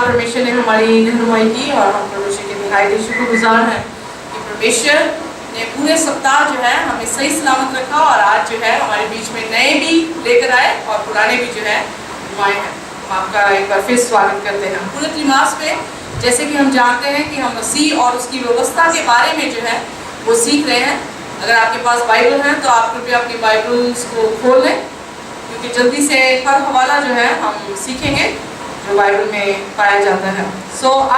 परमेश्वर ने हमारी रहनुमाई की और हम परमेश्वर के निहायत शुक्रगुजार हैं कि परमेश्वर ने पूरे सप्ताह जो है हमें सही सलामत रखा और आज जो है हमारे बीच में नए भी लेकर आए और पुराने भी जो है आए हैं। हम आपका एक बार फिर स्वागत करते हैं। पूरे त्रिमास में जैसे कि हम जानते हैं कि हम मसीह और उसकी व्यवस्था के बारे में जो है वो सीख रहे हैं। अगर आपके पास बाइबल है तो आप कृपया अपनी बाइबल्स को खोल लें, क्योंकि जल्दी से हर हवाला जो है हम सीखेंगे जो बाइबल में पाया जाता है।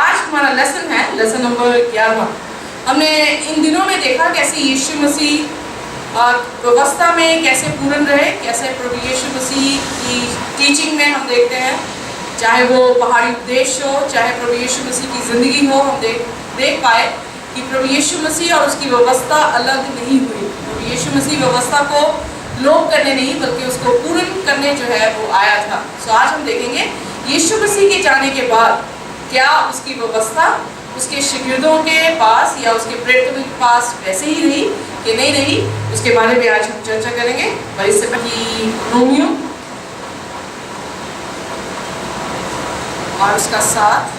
आज हमारा लेसन है लेसन नंबर 11। हमने इन दिनों में देखा कैसे यीशु मसीह व्यवस्था में कैसे पूर्ण रहे, कैसे प्रभु यीशु मसीह की टीचिंग में हम देखते हैं, चाहे वो पहाड़ी उपदेश हो, चाहे प्रभु यीशु मसीह की ज़िंदगी हो, हम देख पाए कि प्रभु यीशु मसीह और उसकी व्यवस्था अलग नहीं हुई। प्रभु यीशु मसीह व्यवस्था को लोप करने नहीं बल्कि उसको पूर्ण करने जो है वो आया था। आज हम देखेंगे यीशु मसीह के जाने के बाद क्या उसकी व्यवस्था उसके शागिर्दों के पास या उसके प्रेरितों के पास वैसे ही रही कि नहीं रही, उसके बारे में आज हम चर्चा करेंगे। और इससे पहले रोमियो और उसका साथ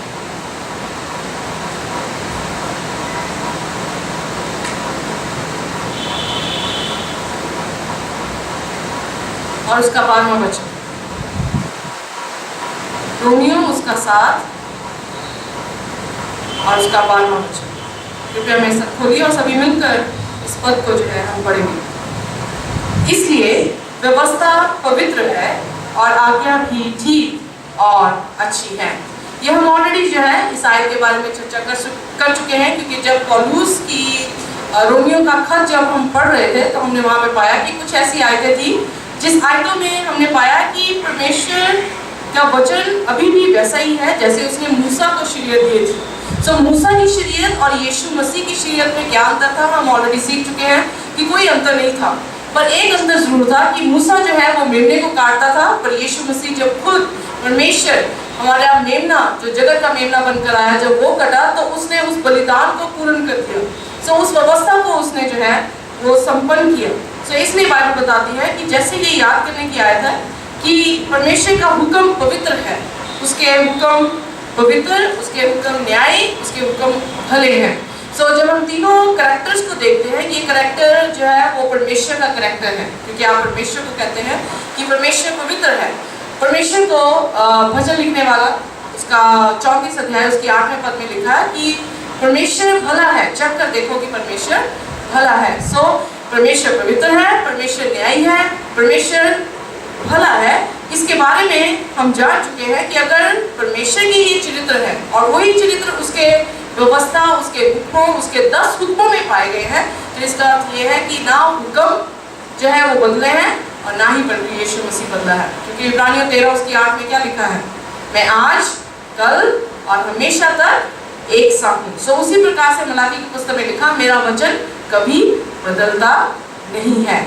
और उसका 12वां वचन। रोमियो उसका 7 और उसका 12वां वचन। कृपया मेरे साथ खोलिए और सभी मिलकर इस पद को जो है हम पढ़ेंगे। इसलिए व्यवस्था पवित्र है और आज्ञा भी ठीक और अच्छी है। यह हम ऑलरेडी जो है इस आयत के बारे में चर्चा कर चुके हैं, क्योंकि जब पौलुस की रोमियो का खत जब हम पढ़ रहे थे तो हमने वहाँ पे पाया कि कुछ ऐसी आयतें थी जिस आयतों में हमने पाया कि परमेश्वर का वचन अभी भी वैसा ही है जैसे उसने मूसा को शरीयत दी थी। मूसा की शरीयत और यीशु मसीह की शरीयत में क्या अंतर था हम ऑलरेडी सीख चुके हैं कि कोई अंतर नहीं था, पर एक अंतर जरूर था कि मूसा जो है वो मेमने को काटता था, पर यीशु मसीह जब खुद परमेश्वर हमारा मेमना जो जगत का मेमना बनकर आया, जब वो कटा तो उसने उस बलिदान को पूर्ण कर दिया। उस व्यवस्था को उसने जो है वो संपन्न किया। इसलिए बाइबल बताती है कि जैसे ये याद करने की आयत है कि परमेश्वर का हुक्म पवित्र है, उसके हुक्म पवित्र, उसके हुक्म न्यायी, उसके हुक्म भले हैं। जब हम तीनों कैरेक्टर्स को देखते हैं, ये कैरेक्टर जो है वो परमेश्वर का कैरेक्टर है, क्योंकि आप परमेश्वर को कहते हैं कि परमेश्वर पवित्र है। परमेश्वर को भजन लिखने वाला उसका 34 अध्याय उसकी 8वें पद में लिखा है कि परमेश्वर भला है। चढ़ कर देखो कि परमेश्वर भला है। परमेश्वर पवित्र है, परमेश्वर न्यायी है, परमेश्वर भला है। इसके बारे में हम जान चुके हैं कि अगर परमेश्वर की ये चरित्र है और वही चरित्र उसके व्यवस्था, उसके हुक्मों, उसके 10 हुक्मों में पाए गए हैं, तो इसका अर्थ ये है कि ना हुक्म जो है वो बदले हैं और ना ही प्रभु यीशु मसीह बदला है। क्योंकि इब्रानियों 13 उसकी 8 में क्या लिखा है, मैं आज, कल और हमेशा तक एक सा हूँ। उसी प्रकार से मलाकी की पुस्तक में लिखा, मेरा वचन कभी बदलता नहीं है।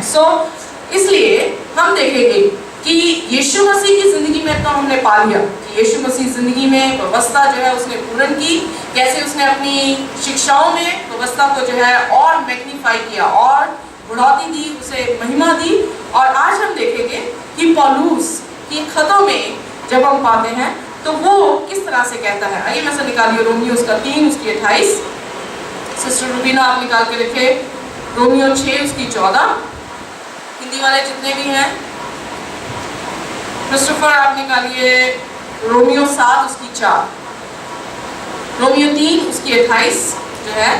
इसलिए हम देखेंगे कि यीशु मसीह की जिंदगी में तो हमने पा लिया कि यीशु मसीह जिंदगी में व्यवस्था जो है उसने पूर्ण की, कैसे उसने अपनी शिक्षाओं में व्यवस्था को जो है और मैग्नीफाई किया और बढ़ोतरी दी, उसे महिमा दी। और आज हम देखेंगे कि पौलुस की खतों में जब हम पाते हैं तो वो किस तरह से कहता है। आइए मैं से निकालिए रोमियो उसका 3 उसकी 28। सिस्टर रुबीना आप निकाल के लिखे रोमियो 6 उसकी 14। हिंदी वाले जितने भी हैं, क्रिस्टोफर आप निकालिए रोमियो 7 उसकी 4। रोमियो 3 उसकी 28 जो है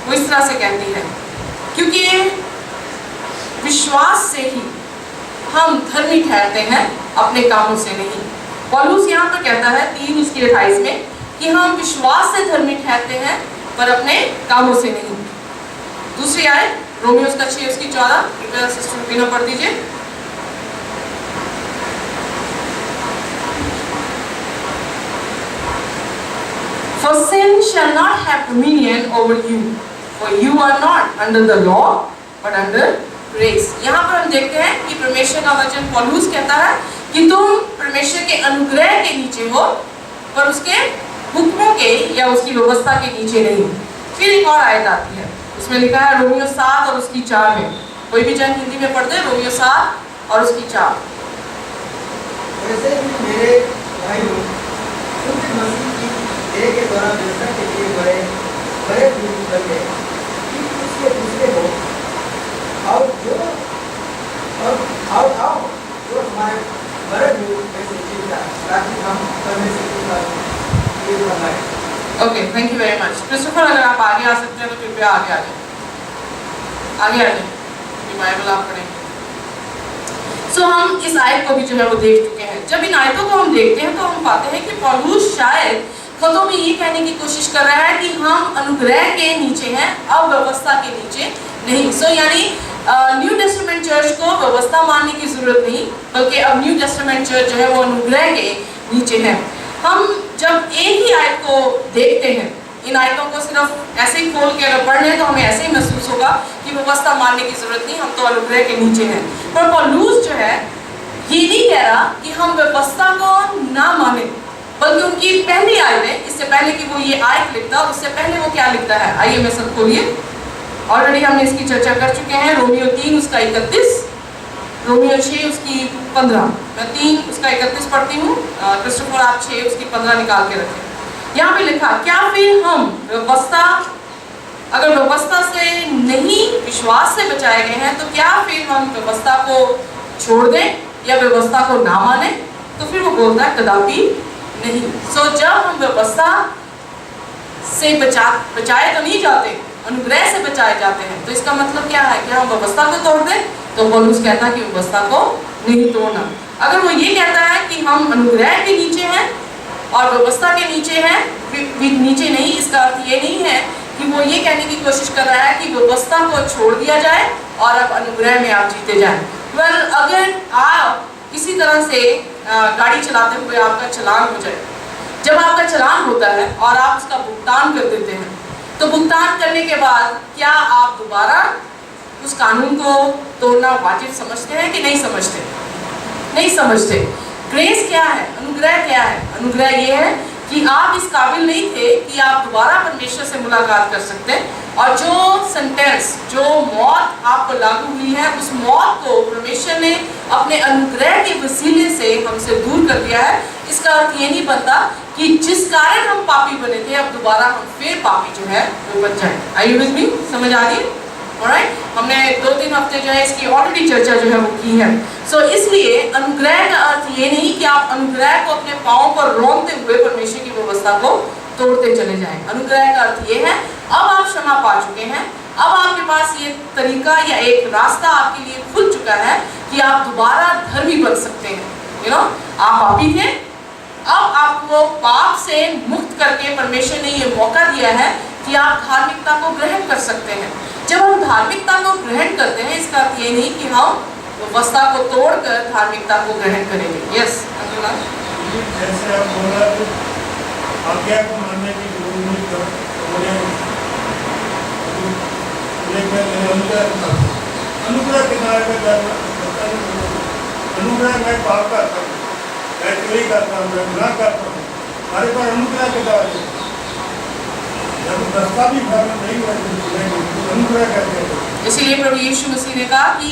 वो इस तरह से कहती है, क्योंकि विश्वास से ही हम धर्मी ठहरते हैं, अपने कामों से नहीं। पौलुस यहाँ पर कहता है 3 उसकी 28 में कि हम विश्वास से धर्मी ठहरते हैं पर अपने कामों से नहीं। दूसरी आयत रोमियो उसका 6 उसकी 14, सिस्टर बिना पढ़ दीजिए। For sin shall not have dominion over you, for you are not under the law, but under grace। यहाँ पर हम देखते हैं कि परमेश्वर का वचन पौलुस कहता है कि तुम परमेश्वर के अनुग्रह के नीचे हो, पर उसके हुक्मों के या उसकी व्यवस्था के नीचे नहीं। फिर एक और आयत आती है, उसमें लिखा है रोमियो 7 और उसकी 4 में। कोई भी जन हिंदी में पढ़ दे, रोमियो 7 और उसकी 4। वैसे मेरे भाइयों, क्योंकि मसीह एक के द्वारा व्यवस्था के लिए बड़े बड़े दूर कर गए कि उसके दूसरे हो और जो हमारे बड़े दूर ऐसे चिंता ताकि हम करने से ये बनाए। Okay, thank you very much. Christopher, अगर आप आगे आ सकते हैं तो कृपया आगे आ जाए, आगे आ जाए, बाइबल आप पढ़ेंगे। सो हम इस आयत को भी जो है वो देख चुके हैं। जब इन आयतों को हम देखते हैं तो हम पाते हैं कि पौलुस शायद खुदों में ये कहने की कोशिश कर रहा है कि हम अनुग्रह के नीचे हैं, अब व्यवस्था के नीचे नहीं। सो यानी न्यू टेस्टामेंट चर्च को व्यवस्था मानने की जरूरत नहीं, बल्कि अब न्यू टेस्टामेंट चर्च जो है वो अनुग्रह के नीचे है। हम जब एक ही आयत को देखते हैं, इन आयतों को सिर्फ ऐसे ही खोल के अगर पढ़ लें तो हमें ऐसे ही महसूस होगा कि व्यवस्था मानने की जरूरत नहीं, हम तो अनुग्रह के नीचे हैं। पर पौलुस जो है ये नहीं कह रहा कि हम व्यवस्था को ना माने, बल्कि उनकी पहली आयत, इससे पहले कि वो ये आयत लिखता, उससे पहले वो क्या लिखता है, आइए मैं सब खोलिए। ऑलरेडी हमने इसकी चर्चा कर चुके हैं। रोमियो 3 उसका 31, रोमियो 6 उसकी 15। मैं 3 उसका 31 पढ़ती हूँ, क्रिस्टोफर आप 6 उसकी 15 निकाल के रखें। यहाँ पे लिखा, क्या फिर हम व्यवस्था, अगर व्यवस्था से नहीं विश्वास से बचाए गए हैं, तो क्या फिर हम व्यवस्था को छोड़ दें या व्यवस्था को ना माने? तो फिर वो बोलता है कदापि नहीं। सो जब हम व्यवस्था से बचाए तो नहीं जाते, अनुग्रह से बचाए जाते हैं, तो इसका मतलब क्या है कि हम व्यवस्था को तोड़ दें? तो पौलुस कहता है कि व्यवस्था को नहीं तोड़ना। अगर वो ये कहता है कि हम अनुग्रह के नीचे हैं और व्यवस्था के नीचे हैं, नीचे नहीं, इसका अर्थ ये नहीं है कि वो ये कहने की कोशिश कर रहा है कि व्यवस्था को छोड़ दिया जाए और अब अनुग्रह में आप जीते जाएं। वेल, अगर आप किसी तरह से गाड़ी चलाते हुए आपका चालान हो जाए, जब आपका चालान होता है और आप उसका भुगतान कर देते हैं, तो भुगतान करने के बाद क्या आप दोबारा उस कानून को तोड़ना वाजिब समझते हैं कि नहीं समझते? नहीं समझते। ग्रेस क्या है, अनुग्रह क्या है? अनुग्रह ये है कि आप इस काबिल नहीं थे कि आप दोबारा परमेश्वर से मुलाकात कर सकते, और जो सेंटेंस, जो मौत आप पर लागू हुई है, उस मौत को परमेश्वर ने अपने अनुग्रह के वसीले से हमसे दूर कर दिया है। इसका अर्थ ये नहीं बनता कि जिस कारण हम पापी बने थे, अब दोबारा हम फिर पापी जो है वो बन जाए। Are you with me? समझ आ रही? Alright? हमने 2-3 हफ्ते जो है इसकी ऑलरेडी चर्चा जो है वो की है। सो इसलिए अनुग्रह का अर्थ ये नहीं कि आप अनुग्रह को अपने पाँव पर रौंदते हुए परमेश्वर की व्यवस्था को तोड़ते चले जाएं। अनुग्रह का अर्थ ये है, अब आप क्षमा पा चुके हैं, अब आपके पास ये तरीका या एक रास्ता आपके लिए खुल चुका है कि आप दोबारा धर्मी बन सकते हैं। आप पापी थे, अब आपको पाप से मुक्त करके परमेश्वर ने ये मौका दिया है कि आप धार्मिकता को ग्रहण कर सकते हैं। जब हम धार्मिकता को ग्रहण करते हैं, इसका अर्थ ये नहीं कि हम व्यवस्था को तोड़कर धार्मिकता को ग्रहण करेंगे। यस, जैसे आप बोला आज्ञा को मानने की अनुग्रह किनारे पे जाना, अनुग्रह मैं पाप करता हूँ, मैं चोरी करता हूँ, मैं गुनाह करता हूँ, हमारे पास अनुग्रह के द्वारा जब रास्ता भी नहीं हुआ अनुग्रह करते हैं। इसीलिए प्रभु यीशु मसीह ने कहा कि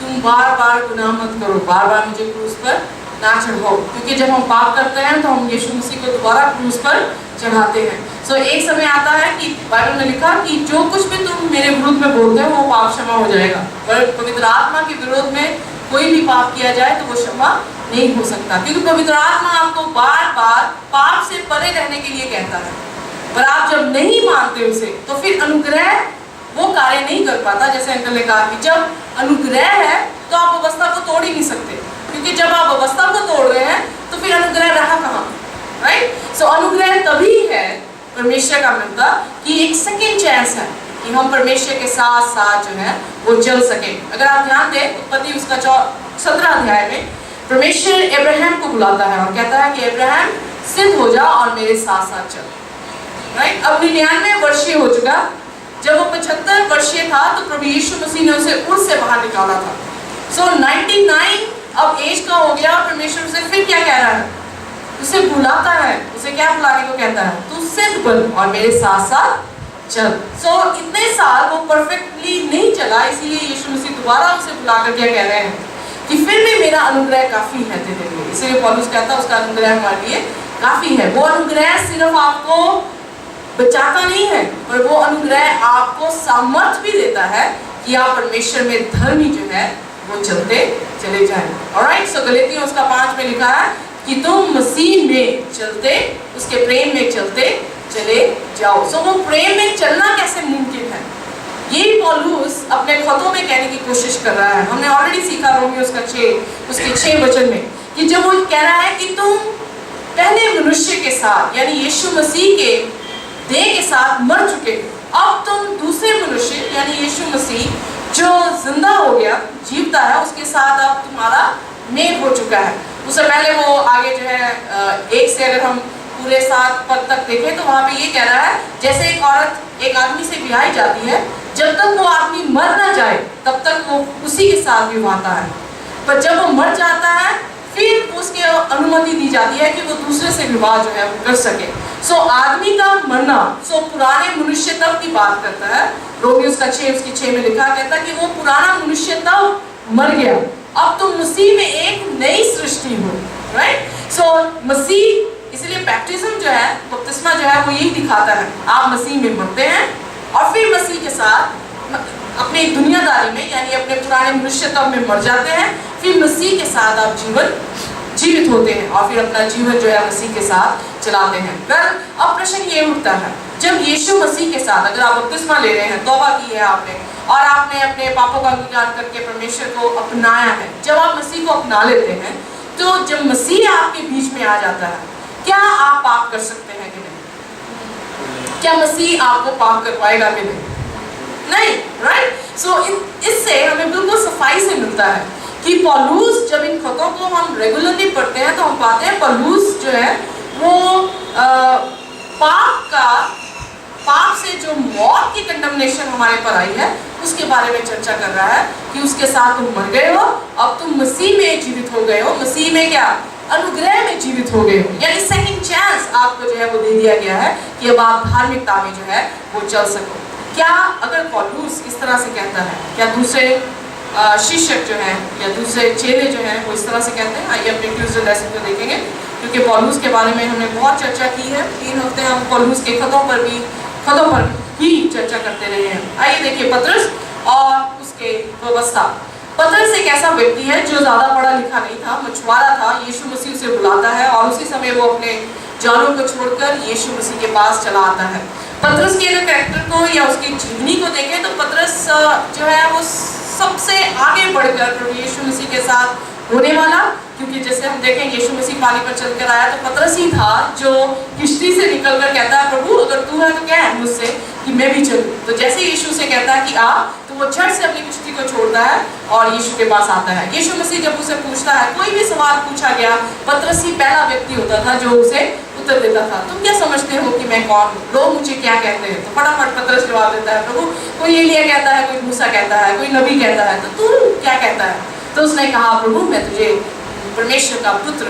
तुम बार बार गुनाह मत करो, बार बार मुझे क्रूस पर ना चढ़ाओ, क्योंकि जब हम पाप करते हैं तो हम यीशु मसीह को दोबारा क्रूस पर चढ़ाते हैं। सो एक समय आता है कि बाइबल में लिखा कि जो कुछ भी तुम मेरे विरुद्ध में बोलते हो वो पाप क्षमा हो जाएगा, पर पवित्र आत्मा के विरोध में कोई भी पाप किया जाए तो वो क्षमा नहीं हो सकता, क्योंकि पवित्र आत्मा आपको बार बार पाप से परे रहने के लिए कहता है। पर आप जब नहीं मानते उसे, तो फिर अनुग्रह वो कार्य नहीं कर पाता। जैसे अंकल ने कहा कि जब अनुग्रह है तो आप व्यवस्था को तोड़ ही नहीं सकते, क्योंकि जब आप व्यवस्था को तोड़ रहे हैं तो फिर अनुग्रह रहा कहाँ? राइट? सो अनुग्रह तभी है परमेश्वर का मिलता कि एक सेकेंड चांस है कि हम परमेश्वर के साथ साथ जो है वो चल सके। अगर आप ध्यान दें, उत्पत्ति उसका 17 अध्याय में परमेश्वर अब्राहम को बुलाता है और कहता है कि अब्राहम सिद्ध हो जा और मेरे साथ साथ चल। राइट? अब 99 वर्षीय हो चुका, जब वो 75 वर्षीय था तो प्रभु यीशु मसीह ने उसे उससे बाहर निकाला था। सो 99 अब एज का हो गया और परमेश्वर उसे फिर क्या कह रहा है? उसे बुलाता है। उसे क्या बुलाने को कहता है? तू सिद्ध बन और मेरे साथ साथ चल। सो इतने साल वो परफेक्टली नहीं चला, इसीलिए यीशु मसीह दोबारा उसे बुलाकर क्या कह रहे हैं कि फिर भी मेरा अनुग्रह काफी है तेरे लिए। इसीलिए पौलुस कहता है उसका अनुग्रह हमारे लिए काफी है। वो अनुग्रह सिर्फ आपको बचाता नहीं है, पर वो अनुग्रह आपको सामर्थ भी देता है कि आप परमेश्वर में धर्मी जो है वो चलते चले जाएं। ऑलराइट, सो गलातियों उसका 5 में लिखा है कि तुम मसीह में चलते, उसके प्रेम में चलते चले जाओ। सो वो प्रेम में चलना कैसे मुमकिन है, ये पौलुस अपने खतों में कहने की कोशिश कर रहा है। हमने ऑलरेडी सीखा रोमियो उसका 6 उसके 6 वचन में कि जब वो कह रहा है कि तुम पहले मनुष्य के साथ यानी यीशु मसीह के देह के साथ मर चुके, अब तुम दूसरे मनुष्य यानी यीशु मसीह जो जिंदा हो गया, जीवता है, उसके साथ अब तुम्हारा मेल हो चुका है। उससे पहले वो आगे जो है 1 से अगर हम पूरे 7 पद तक देखें तो वहाँ पे ये कह रहा है जैसे एक औरत एक आदमी से ब्याही जाती है, जब तक वो आदमी मर ना जाए तब तक वो उसी के साथ विवाहता है, पर जब वो मर जाता है फिर उसके अनुमति दी जाती है कि वो दूसरे से विवाह जो है वो कर सके। सो आदमी का मरना, सो पुराने मनुष्य तब की बात करता है। रोमियो उसका 6 उसकी 6 में लिखा कहता है कि वो पुराना मनुष्य तब मर गया, अब तुम मसीह में एक नई सृष्टि हो। राइट, सो मसीह, इसलिए बैप्टिज्म जो है, बपतिस्मा जो है वो यही दिखाता है, आप मसीह में मरते हैं और फिर मसीह के साथ अपनी दुनियादारी में यानी अपने पुराने मनुष्यत्व में मर जाते हैं, फिर मसीह के साथ आप जीवित होते हैं और फिर अपना जीवन जो है मसीह के साथ चलाते हैं। अब प्रश्न ये उठता है, जब यीशु मसीह के साथ अगर आप बपतिस्मा ले रहे हैं, तौबा की है आपने और आपने अपने पापों का अंगीकार करके परमेश्वर को अपनाया है, जब आप मसीह को अपना लेते हैं तो जब मसीह आपके बीच में आ जाता है, क्या आप पाप कर सकते हैं कि नहीं? क्या मसीह आपको पाप करवाएगा कि नहीं? राइट, सो इससे हमें बिल्कुल सफाई से मिलता है कि पौलुस, जब इन खतों को हम रेगुलरली पढ़ते हैं तो हम पाते हैं पौलुस जो है वो पाप से जो मौत की कंडमनेशन हमारे पर आई है उसके बारे में चर्चा कर रहा है कि उसके साथ तुम मर गए हो, अब तुम मसीह में जीवित हो गए हो। मसीह में क्या? अनुग्रह में जीवित हो गए हो, यानी सेकंड चांस आपको जो है वो दे दिया गया है कि अब आप धार्मिकता में जो है वो चल सको। क्या अगर पौलुस इस तरह से कहता है, क्या दूसरे शिष्य जो हैं या दूसरे चेले जो हैं वो इस तरह से कहते हैं? आइए अपने ट्यूसडे लेसन को देखेंगे, क्योंकि पौलुस के बारे में हमने बहुत चर्चा की है। 3 हफ्ते हम पौलुस के खतों पर ही चर्चा करते रहे हैं। आइए देखिए पतरस और उसके व्यवस्था। पतरस एक ऐसा व्यक्ति है जो ज्यादा पढ़ा लिखा नहीं था, मछुआरा था। यीशु मसीह उसे बुलाता है और उसी समय वो अपने जालों को छोड़कर यीशु मसीह के पास चला आता है। पतरस के अगर कैरेक्टर को या उसकी जीवनी को देखें तो पतरस जो है वो सबसे आगे बढ़कर प्रभु यीशु मसीह के साथ होने वाला, क्योंकि जैसे हम देखें यीशु मसीह पानी पर चलकर आया तो पतरस ही था जो किश्ती से निकलकर कहता है प्रभु अगर तू है तो क्या है मुझसे कि मैं भी चलूं। तो जैसे यीशु से कहता है कि आ, तो वो झट से अपनी किश्ती को छोड़ता है और यीशु के पास आता है। यीशु मसीह जब उसे पूछता है, कोई भी सवाल पूछा गया, पतरस ही पहला व्यक्ति होता था जो उसे उत्तर देता था। तुम क्या समझते हो कि मैं कौन हूँ, लोग मुझे क्या कहते हैं? तो फटाफट पतरस जवाब देता है, प्रभु कोई एलिया कहता है, कोई मूसा कहता है, कोई नबी कहता है, तो तू क्या कहता है? तो उसने कहा प्रभु मैं तुझे परमेश्वर का पुत्र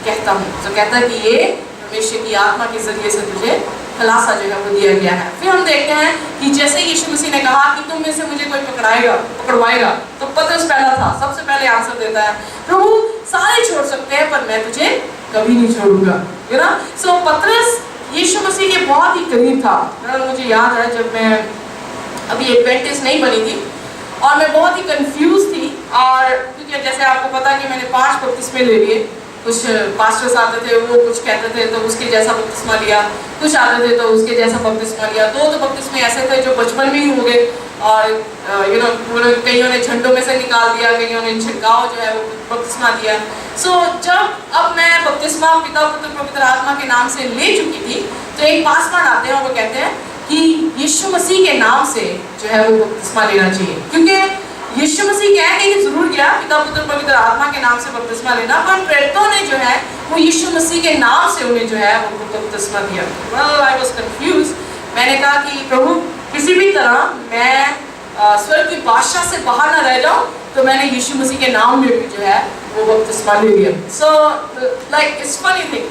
कहता हूँ। तो कहता है कि ये परमेश्वर की आत्मा के जरिए से तुझे खुलासा जो है वो दिया गया है। फिर हम देखते हैं कि जैसे यीशु मसीह ने कहा कि तुम में से मुझे कोई पकड़वाएगा, तो पतरस पहला था, सबसे पहले आंसर देता है, प्रभु सारे छोड़ सकते हैं पर मैं तुझे कभी नहीं छोड़ूंगा। यू नो, सो पतरस यीशु मसीह के बहुत ही करीब था। मुझे याद है जब मैं अभी एडवेंटिस्ट नहीं बनी थी और मैं बहुत ही कंफ्यूज थी, और क्योंकि जैसे आपको पता कि मैंने 5 बपतिस्मे ले लिए। कुछ पास्टर्स आते थे वो कुछ कहते थे तो उसके जैसा बपतिस्मा लिया, कुछ आते थे तो उसके जैसा बपतिस्मा लिया। 2 तो बपतिस्मे ऐसे थे जो बचपन में ही हो गए और यू नो कईयों ने झंडों में से निकाल दिया, कईयों ने छिड़काव जो है वो बपतिस्मा दिया। सो जब अब मैं बपतिस्मा पिता पुत्र पवित्र आत्मा के नाम से ले चुकी थी तो एक पासवान आते हैं और वो कहते हैं कि यीशु मसीह के नाम से जो है वो बपतिस्मा लेना चाहिए, क्योंकि यीशु मसीह कह के जरूर गया पिता पुत्र पवित्र आत्मा के नाम से बपतिस्मा लेना, पर प्रेरितों ने जो है वो यीशु मसीह के नाम से उन्हें जो है वो बपतिस्मा दिया। Well, I was confused। मैंने कहा कि प्रभु किसी भी तरह मैं स्वर्ग की बादशाह से बाहर ना रह जाऊं, तो मैंने यीशु मसीह के नाम में भी जो है वो बपतिस्मा ले लिया। So like it's funny thing.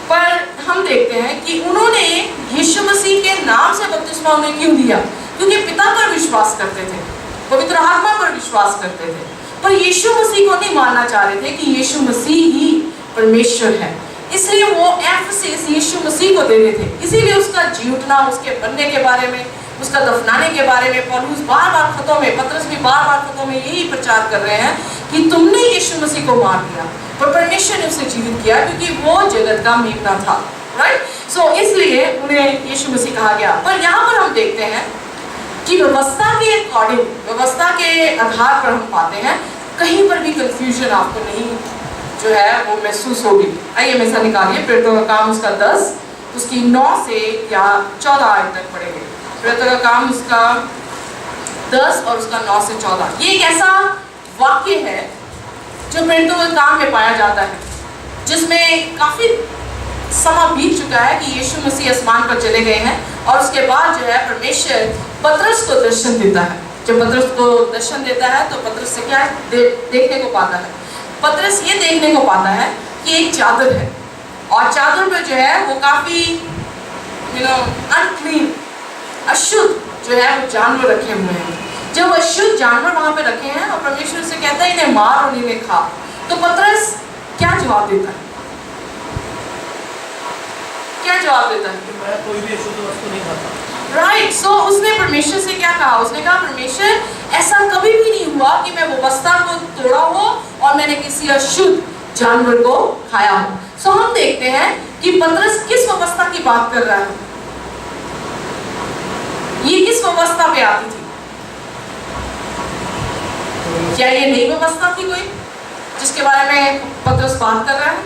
पर हम देखते हैं कि उन्होंने यीशु मसीह के नाम से बपतिस्मा उन्हें क्यों दिया? क्योंकि पिता पर विश्वास करते थे, पवित्र आत्मा पर विश्वास करते थे, पर यीशु मसीह को नहीं मानना चाह रहे थे कि यीशु मसीह ही परमेश्वर है। इसलिए वो एम्फसिस यीशु मसीह को दे रहे थे। इसीलिए उसका जी उठना, उसके बनने के बारे में, उसका दफनाने के बारे में पौलुस बार-बार खतों में, पतरस भी बार-बार खतों में यही प्रचार कर रहे हैं कि तुमने यीशु मसीह को मार दिया पर परमेश्वर ने उसे जीवित किया, क्योंकि वो जगत का मेमना था, राइट। सो इसलिए उन्हें यीशु मसीह कहा गया। पर यहाँ पर हम देखते हैं कि व्यवस्था के अकॉर्डिंग, व्यवस्था के आधार पर हम पाते हैं कहीं पर भी कंफ्यूजन आपको नहीं जो है वो महसूस होगी। आइए हमेशा निकालिए प्रेरितों का काम उसका 10 उसकी 9 से या 14 आयत तक पढ़ेंगे। प्रेरितों का काम उसका 10 और उसका 9 से 14। ये एक ऐसा वाक्य है जो प्रेरितों के काम में पाया जाता है, जिसमें काफी समय बीत चुका है कि यीशु मसीह आसमान पर चले गए हैं और उसके बाद जो है परमेश्वर पतरस को दर्शन देता है। जब पतरस को दर्शन देता है तो पतरस से क्या देखने को पाता है? पतरस ये देखने को पाता है कि एक चादर है और चादर पे जो है वो काफी अनक्लीन, अशुद्ध जो है वो जानवर रखे हुए हैं। जब अशुद्ध जानवर वहां पे रखे हैं और परमेश्वर से कहता है इन्हें मार और इन्हें खा, तो पतरस क्या जवाब देता है? क्या जवाब देता है? मैं कोई भी अशुद्ध वस्तु नहीं खाता। राइट। सो उसने परमेश्वर से क्या कहा? उसने कहा परमेश्वर ऐसा कभी भी नहीं हुआ कि मैं व्यवस्था को तोड़ा हो और मैंने किसी अशुद्ध जानवर को खाया हो। सो हम देखते हैं कि पतरस किस व्यवस्था की बात कर रहा है। ये किस व्यवस्था पे आती थी? क्या ये नई व्यवस्था थी कोई जिसके बारे में पतरस बात कर रहा है?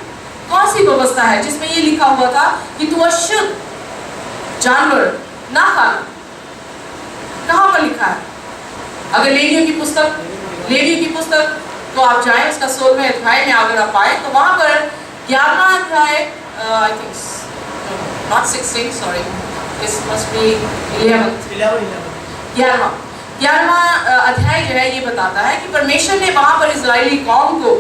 कौन सी व्यवस्था है जिसमें ये लिखा हुआ था कि तू अशुद्ध जानवर ना खाना? कहां पर लिखा है? अगर लेवियों की पुस्तक तो आप जाएं उसका 16वें अध्याय में अगर आप आए तो वहां पर 11वां अध्याय, I think not 16, sorry, this must be 11वां अध्याय जो है ये बताता है कि परमेश्वर ने वहां पर इजरायली कौम को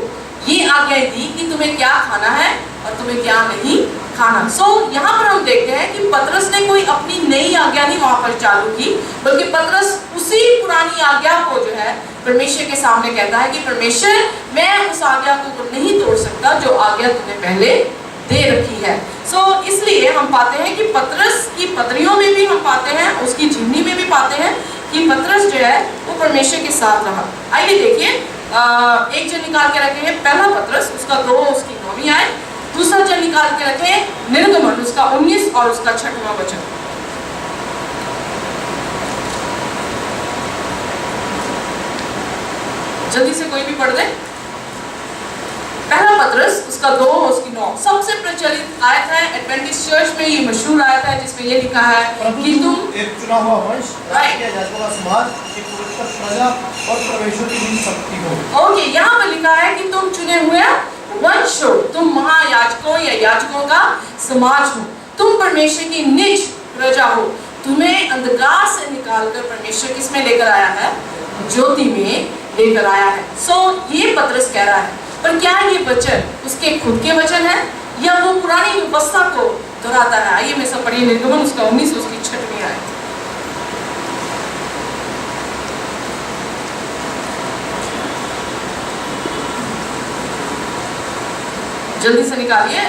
ये आज्ञाएं दी कि तुम्हें क्या खाना है और तुम्हें क्या नहीं खाना। सो यहाँ पर हम देखते हैं कि पतरस ने कोई अपनी नई आज्ञा नहीं वहां पर चालू की, बल्कि पतरस उसी पुरानी आज्ञा को जो है परमेश्वर के सामने कहता है कि परमेश्वर मैं उस आज्ञा को नहीं तोड़ सकता जो आज्ञा तुमने पहले दे रखी है। सो इसलिए हम पाते हैं कि पतरस की पत्रियों में भी हम पाते हैं, उसकी जीवनी में भी पाते हैं कि पतरस जो है वो परमेश्वर के साथ रहा। आइए देखिए, एक जन निकाल के रखे हैं पहला पतरस उसका 2 उसकी 9वीं आयत, दूसरा जन निकाल के रखे निर्गमन उसका 19 और उसका 6वां वचन। जल्दी से कोई भी पढ़ दे। पहला पतरस उसका 2 उसकी 9 सबसे प्रचलित आयत है। एडवेंटिस्ट चर्च में ये मशहूर आयत है जिसमें ये लिखा है कि तुम एक चुना हुआ वंश, राष्ट्रीय जातियों का समाज, एक पवित्र प्रजा और परमेश्वर की निज शक्ति हो। ओके, यहाँ पर लिखा है कि तुम चुने हुए वंश हो, तुम महायाजकों या याजकों का समाज हो, तुम परमेश्वर की निज प्रजा हो। तुम्हें अंधकार से निकालकर परमेश्वर किसमें लेकर आया है? ज्योति में लेकर आया है। सो ये पतरस कह रहा है, पर क्या ये वचन उसके खुद के वचन है या वो पुरानी व्यवस्था को दोहराता है? आइए मैं सब पढ़िए निर्गमन उसका 19 उसकी 6वीं आयत। जल्दी से निकालिए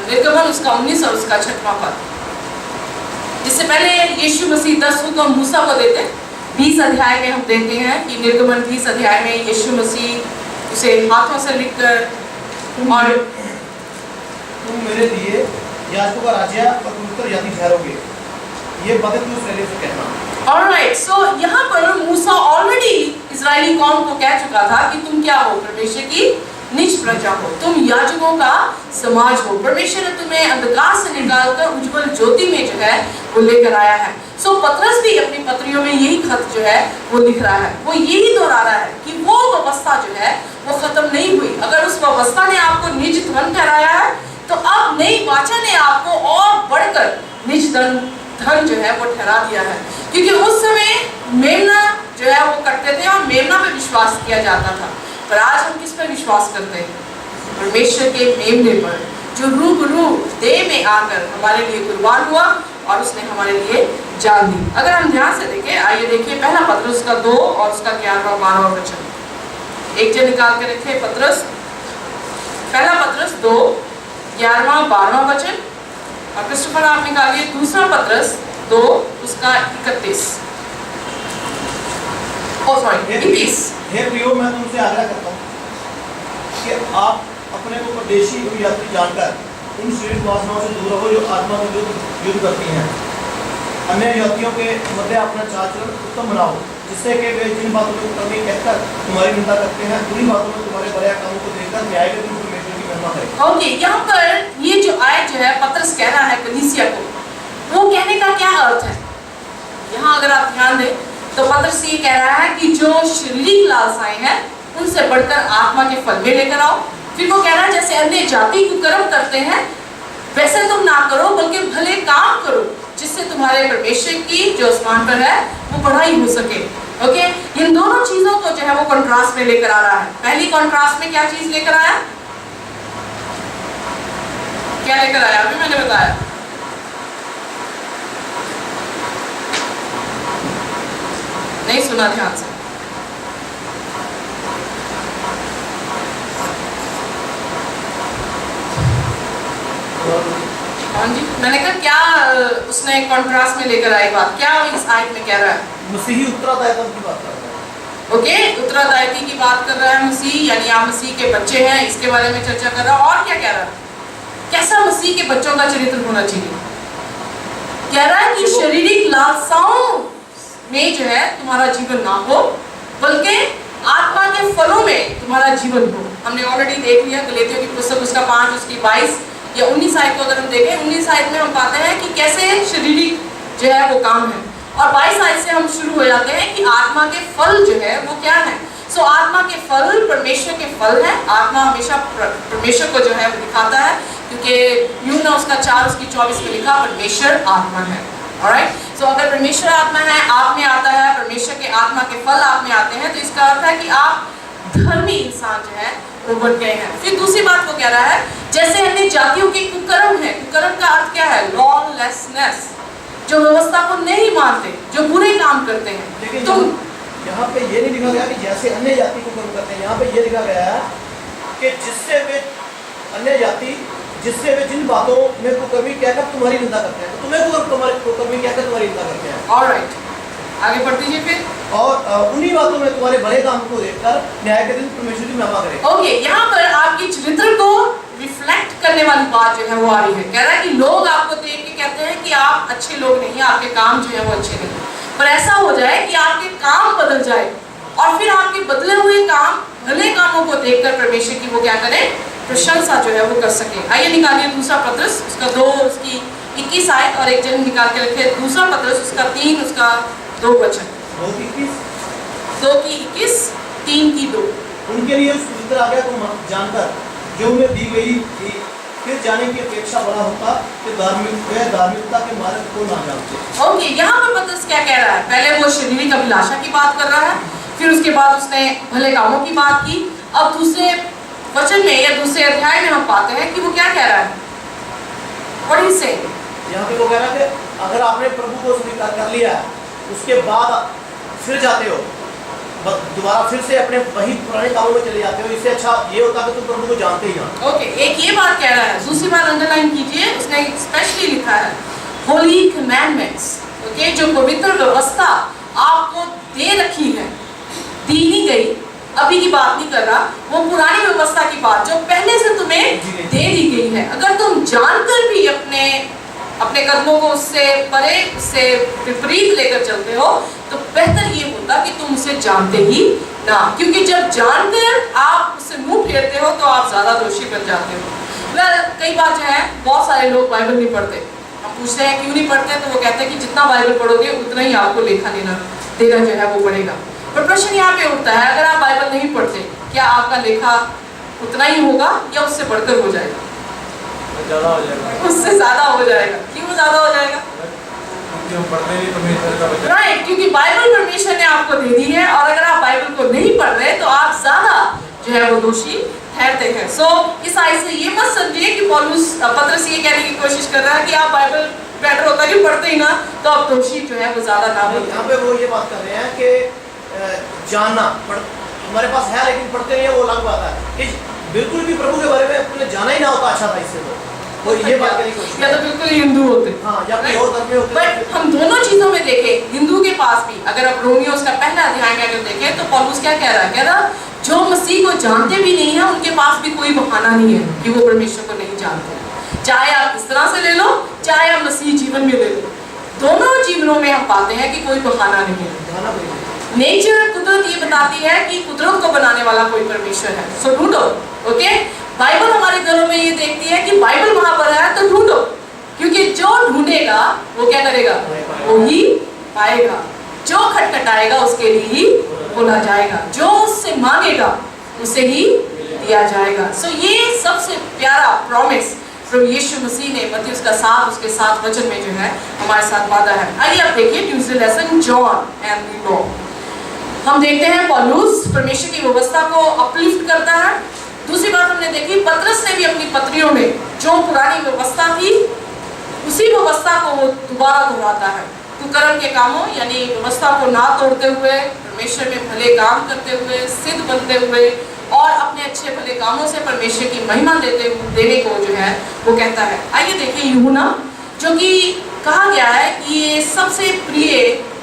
निर्गमन उसका 19 और उसका 6वां पद। इससे पहले यीशु मसीह 10 हुक्म मूसा को देते, 20 अध्याय में हम देखते हैं कि निर्गमन 20 अध्याय में यीशु मसीह उसे हाथों से लिखकर और तुम मेरे लिए याजकों का राज्य और पवित्र जाति ठहरोगे, ये बातें तू इसराइलियों से कहना। ऑलराइट, सो यहाँ पर मूसा ऑलरेडी इजरायली कौम को कह चुका था कि तुम क्या हो? परमेश्वर की निज प्रजा हो, तुम याजकों का समाज हो। परमेश्वर ने तुम्हें अंधकार से निकालकर उज्जवल ज्योति में जो है वो लेकर आया है। सो पतरस भी अपनी पत्रियों में यही खत जो है वो लिख रहा है, वो यही दोहरा रहा है कि वो व्यवस्था जो है वो खत्म नहीं हुई। अगर उस व्यवस्था ने आपको निज धन ठहराया है तो अब नई वाचा ने आपको और बढ़कर निज धन जो है वो ठहरा दिया है। क्योंकि उस समय मेमना जो है वो करते थे और मेमना पे विश्वास किया जाता था, पर आज हम किस पर विश्वास करते हैं? परमेश्वर के मेमने पर, जो रूबरू देह में आकर हमारे लिए कुर्बान हुआ और उसने हमारे लिए जान दी। अगर हम ध्यान से देखें, आइए देखिए पहला पतरस उसका 2 और उसका 11वां 12वां वचन। एक जन निकाल के रखे पतरस, पहला पतरस 2 11वां 12वां वचन, और क्रिस्टोफर आप निकालिए दूसरा पत्रस 2 उसका 31 21। हे प्रियो, मैं तुमसे आग्रह करता हूँ कि आप अपने को परदेशी और यात्री जानकर उन शारीरिक वासनाओं से दूर रहो जो आत्मा में युद्ध करती हैं। अन्य यात्रियों के मध्य अपना चाल चलन उत्तम बनाओ, जिससे कि वे जिन बातों में कमी कहकर तुम्हारी निंदा करते हैं, उन्हीं बातों में तुम्हारे बड़े कामों को देखकर न्याय के दिन परमेश्वर की महिमा करें। ओके, यहाँ पर ये जो आयत जो है पत्रस कह रहा है कलीसिया को, वो कहने का क्या अर्थ है? यहाँ अगर आप ध्यान दें तो पत्रस ये कह रहा है कि जो शारीरिक लालसाएं हैं उनसे बढ़कर आत्मा के फल में लेकर आओ। फिर वो कह रहा है जैसे अन्य जाति कुकर्म करते हैं वैसे तुम ना करो, बल्कि भले काम करो, जिससे तुम्हारे परमेश्वर की जो आसमान पर है वो बढ़ाई हो सके। ओके, इन दोनों चीजों को जो है वो कंट्रास्ट में लेकर आ रहा है। पहली कंट्रास्ट में क्या चीज लेकर आया? क्या लेकर आया? अभी मैंने बताया, नहीं सुना ध्यान से। हाँ जी, मैंने कहा क्या उसने कंट्रास्ट में लेकर आई बात, क्या इस आयत में कह रहा है? मसीही उत्तरदायित्व की बात कर रहा है। ओके, उत्तरदायित्व की बात कर रहा है मसीह, यानी आप मसीह के बच्चे हैं, इसके बारे में चर्चा कर रहा है। और क्या कह रहा है? कैसा मसीह के बच्चों का चरित्र होना चाहिए? कह रहा है कि शारीरिक लालसाओं में जो है तुम्हारा जीवन ना हो, बल्कि आत्मा के फलों में तुम्हारा जीवन हो। हमने ऑलरेडी देख लिया गलातियों की पुस्तक उसका 5 उसकी 22 या 19 आयत को अगर हम देखें, 19 आयत में हम पाते हैं कि कैसे शारीरिक जो है वो काम है, और 22 आयत से हम शुरू हो जाते हैं कि आत्मा के फल जो है वो क्या है। सो आत्मा के फल परमेश्वर के फल है। आत्मा हमेशा परमेश्वर को जो है वो दिखाता है, क्योंकि यूहन्ना उसका 4 उसकी 24 में लिखा परमेश्वर आत्मा है। ऑलराइट, सो अगर परमेश्वर आत्मा है, आप में आता है, परमेश्वर के आत्मा के फल आप में आते हैं, तो इसका अर्थ है कि आप धर्मी इंसान जो है वो बन गए हैं। फिर दूसरी बात वो कह रहा है जैसे अन्य जातियों के कुकर्म है। कुकर्म का अर्थ क्या है? लॉलेसनेस, जो व्यवस्था को नहीं मानते, जो बुरे काम करते हैं। लेकिन तुम यहाँ पे ये नहीं लिखा गया कि जैसे अन्य जाति को कर्म करते हैं, यहाँ पे ये लिखा गया है कि जिससे वे अन्य जाति, जिससे वे जिन बातों में कुकर्मी कहकर तुम्हारी निंदा करते हैं, तो तुम्हें कुकर्मी कहकर तुम्हारी निंदा करते हैं। ऑलराइट, आगे बढ़ दीजिए फिर। और उन्हीं बातों में तुम्हारे भले काम को देखकर न्याय के दिन परमेश्वर की महिमा करें। ओके, यहाँ पर आपके चरित्र को रिफ्लेक्ट करने वाली बात जो है वो आ रही है। कह रहा है कि लोग आपको देख के कहते हैं कि आप अच्छे लोग नहीं, आपके काम जो है वो अच्छे नहीं, पर ऐसा हो जाए कि आपके काम बदल जाए और फिर आपके बदले हुए काम, भले कामों को देखकर परमेश्वर की वो क्या करें? प्रशंसा जो है वो कर सके। आइए निकालिए दूसरा पत्रस उसका 2 उसकी 21 आयत, और एक जन निकाल के रखे दूसरा पत्रस उसका 3 उसका 2 वचन। 2 की 21 3 की 2। उनके लिए उस पवित्र आज्ञा को जानकर जो उन्हें दी गई थी, फिर जाने की अपेक्षा बड़ा होता कि धार्मिकता के मार्ग को ना जानते। ओके, यहाँ पर पत्रस क्या कह रहा है? पहले वो शारीरिक अभिलाषा की बात कर रहा है, फिर उसके बाद उसने भले कामों की बात की। अब दूसरे वचन में या दूसरे अध्याय में हम पाते हैं कि वो क्या कह रहा है? What is saying? यहाँ पे वो कह रहा है कि अगर आपने प्रभु को स्वीकार कर लिया है, उसके बाद फिर जाते हो, दोबारा फिर से अपने वही पुराने कामों में चले जाते हो, इससे अच्छा ये होता है कि तुम प्रभु को जानते ही ना। ओके, एक ये बात कह रहा है। दूसरी बात अंडरलाइन कीजिए, उसने स्पेशली लिखा है होली कमांडमेंट्स। ओके, जो पवित्र व्यवस्था आपको दे रखी है, दी नहीं गई, अभी की बात नहीं कर रहा, वो पुरानी व्यवस्था की बात जो पहले से तुम्हें दे दी गई है। अगर तुम जानकर भी अपने कदमों को उससे परे, उससे विपरीत लेकर चलते हो, तो बेहतर ये होता कि तुम उसे जानते ही ना, क्योंकि जब जानकर आप उससे मुंह फेरते हो तो आप ज्यादा दोषी बन जाते हो। कई बार जो है बहुत सारे लोग बाइबल नहीं पढ़ते, हम पूछते हैं क्यों नहीं पढ़ते, तो वो कहते हैं कि जितना बाइबल पढ़ोगे उतना ही आपको लेखा देना जो है वो बढ़ेगा। पर प्रश्न यहाँ पे उठता है, अगर आप बाइबल नहीं पढ़ते, क्या आपका लेखा उतना ही होगा या उससे बढ़कर हो जाएगा? ज़्यादा हो जाएगा, उससे ज्यादा हो जाएगा। क्यों ज्यादा हो जाएगा? क्योंकि हम पढ़ते नहीं परमेश्वर का वचन। राइट, क्योंकि बाइबल परमेश्वर ने आपको दे दी है, और अगर आप बाइबल को नहीं पढ़ रहे तो आप ज्यादा जो है वो दोषी ठहरते हैं। सो इस आयत से ये मत समझिए कि पौलुस पत्रस ये कहने की कोशिश कर रहा है कि आप बाइबल बेटर होता कि पढ़ते ही ना, तो आप दोषी जो है वो ज्यादा ना बनते। यहाँ पे वो ये बात कर रहे हैं कि जानना हमारे पास है लेकिन पढ़ते नहीं है, वो अलग बात है। बिल्कुल भी प्रभु के बारे में अपने जाना ही ना होता अच्छा था इससे तो वो ये बात करने की कोशिश या तो बिल्कुल ही हिंदू होते। हाँ, या कोई और धर्म में होते। बट हम दोनों चीजों में देखें, हिंदू के पास भी अगर आप रोमियोस का पहला अध्याय में अगर देखें तो पौलुस क्या कह रहा है? कह रहा जो मसीह को जानते भी नहीं है उनके पास भी कोई बहाना नहीं है कि वो परमेश्वर को नहीं जानते। चाहे आप इस तरह से ले लो, चाहे आप मसीह जीवन में ले लो, दोनों जीवनों में हम पाते हैं कि कोई बहाना नहीं है। नेचर, कुदरत ये बताती है कि कुदरत को बनाने वाला कोई परमेश्वर है, सो ढूंढो। ओके, बाइबल हमारे घरों में ये देखती है कि बाइबल वहां पर है तो ढूंढो, क्योंकि जो ढूंढेगा वो क्या करेगा? वो ही पाएगा। जो खटखटाएगा उसके लिए ही खोला जाएगा, जो उससे मांगेगा उसे ही दिया जाएगा। सो ये सबसे प्यारा प्रॉमिस प्रभु यीशु मसीह ने मत्ती उसका 7 उसके 7 वचन में जो है हमारे साथ वादा है। आइए आप देखिए Tuesday lesson John and the law. हम देखते हैं पौलुस परमेश्वर की व्यवस्था को अपलिफ्ट करता है। दूसरी बात हमने देखी, पतरस ने भी अपनी पत्रियों में जो पुरानी व्यवस्था थी उसी व्यवस्था को वो दोबारा दोहराता है। कुकर्म के कामों यानी व्यवस्था को ना तोड़ते हुए, परमेश्वर में भले काम करते हुए, सिद्ध बनते हुए और अपने अच्छे भले कामों से परमेश्वर की महिमा देने को जो है वो कहता है। आइए देखिए यूहन्ना, जो कि कहा गया है कि ये सबसे प्रिय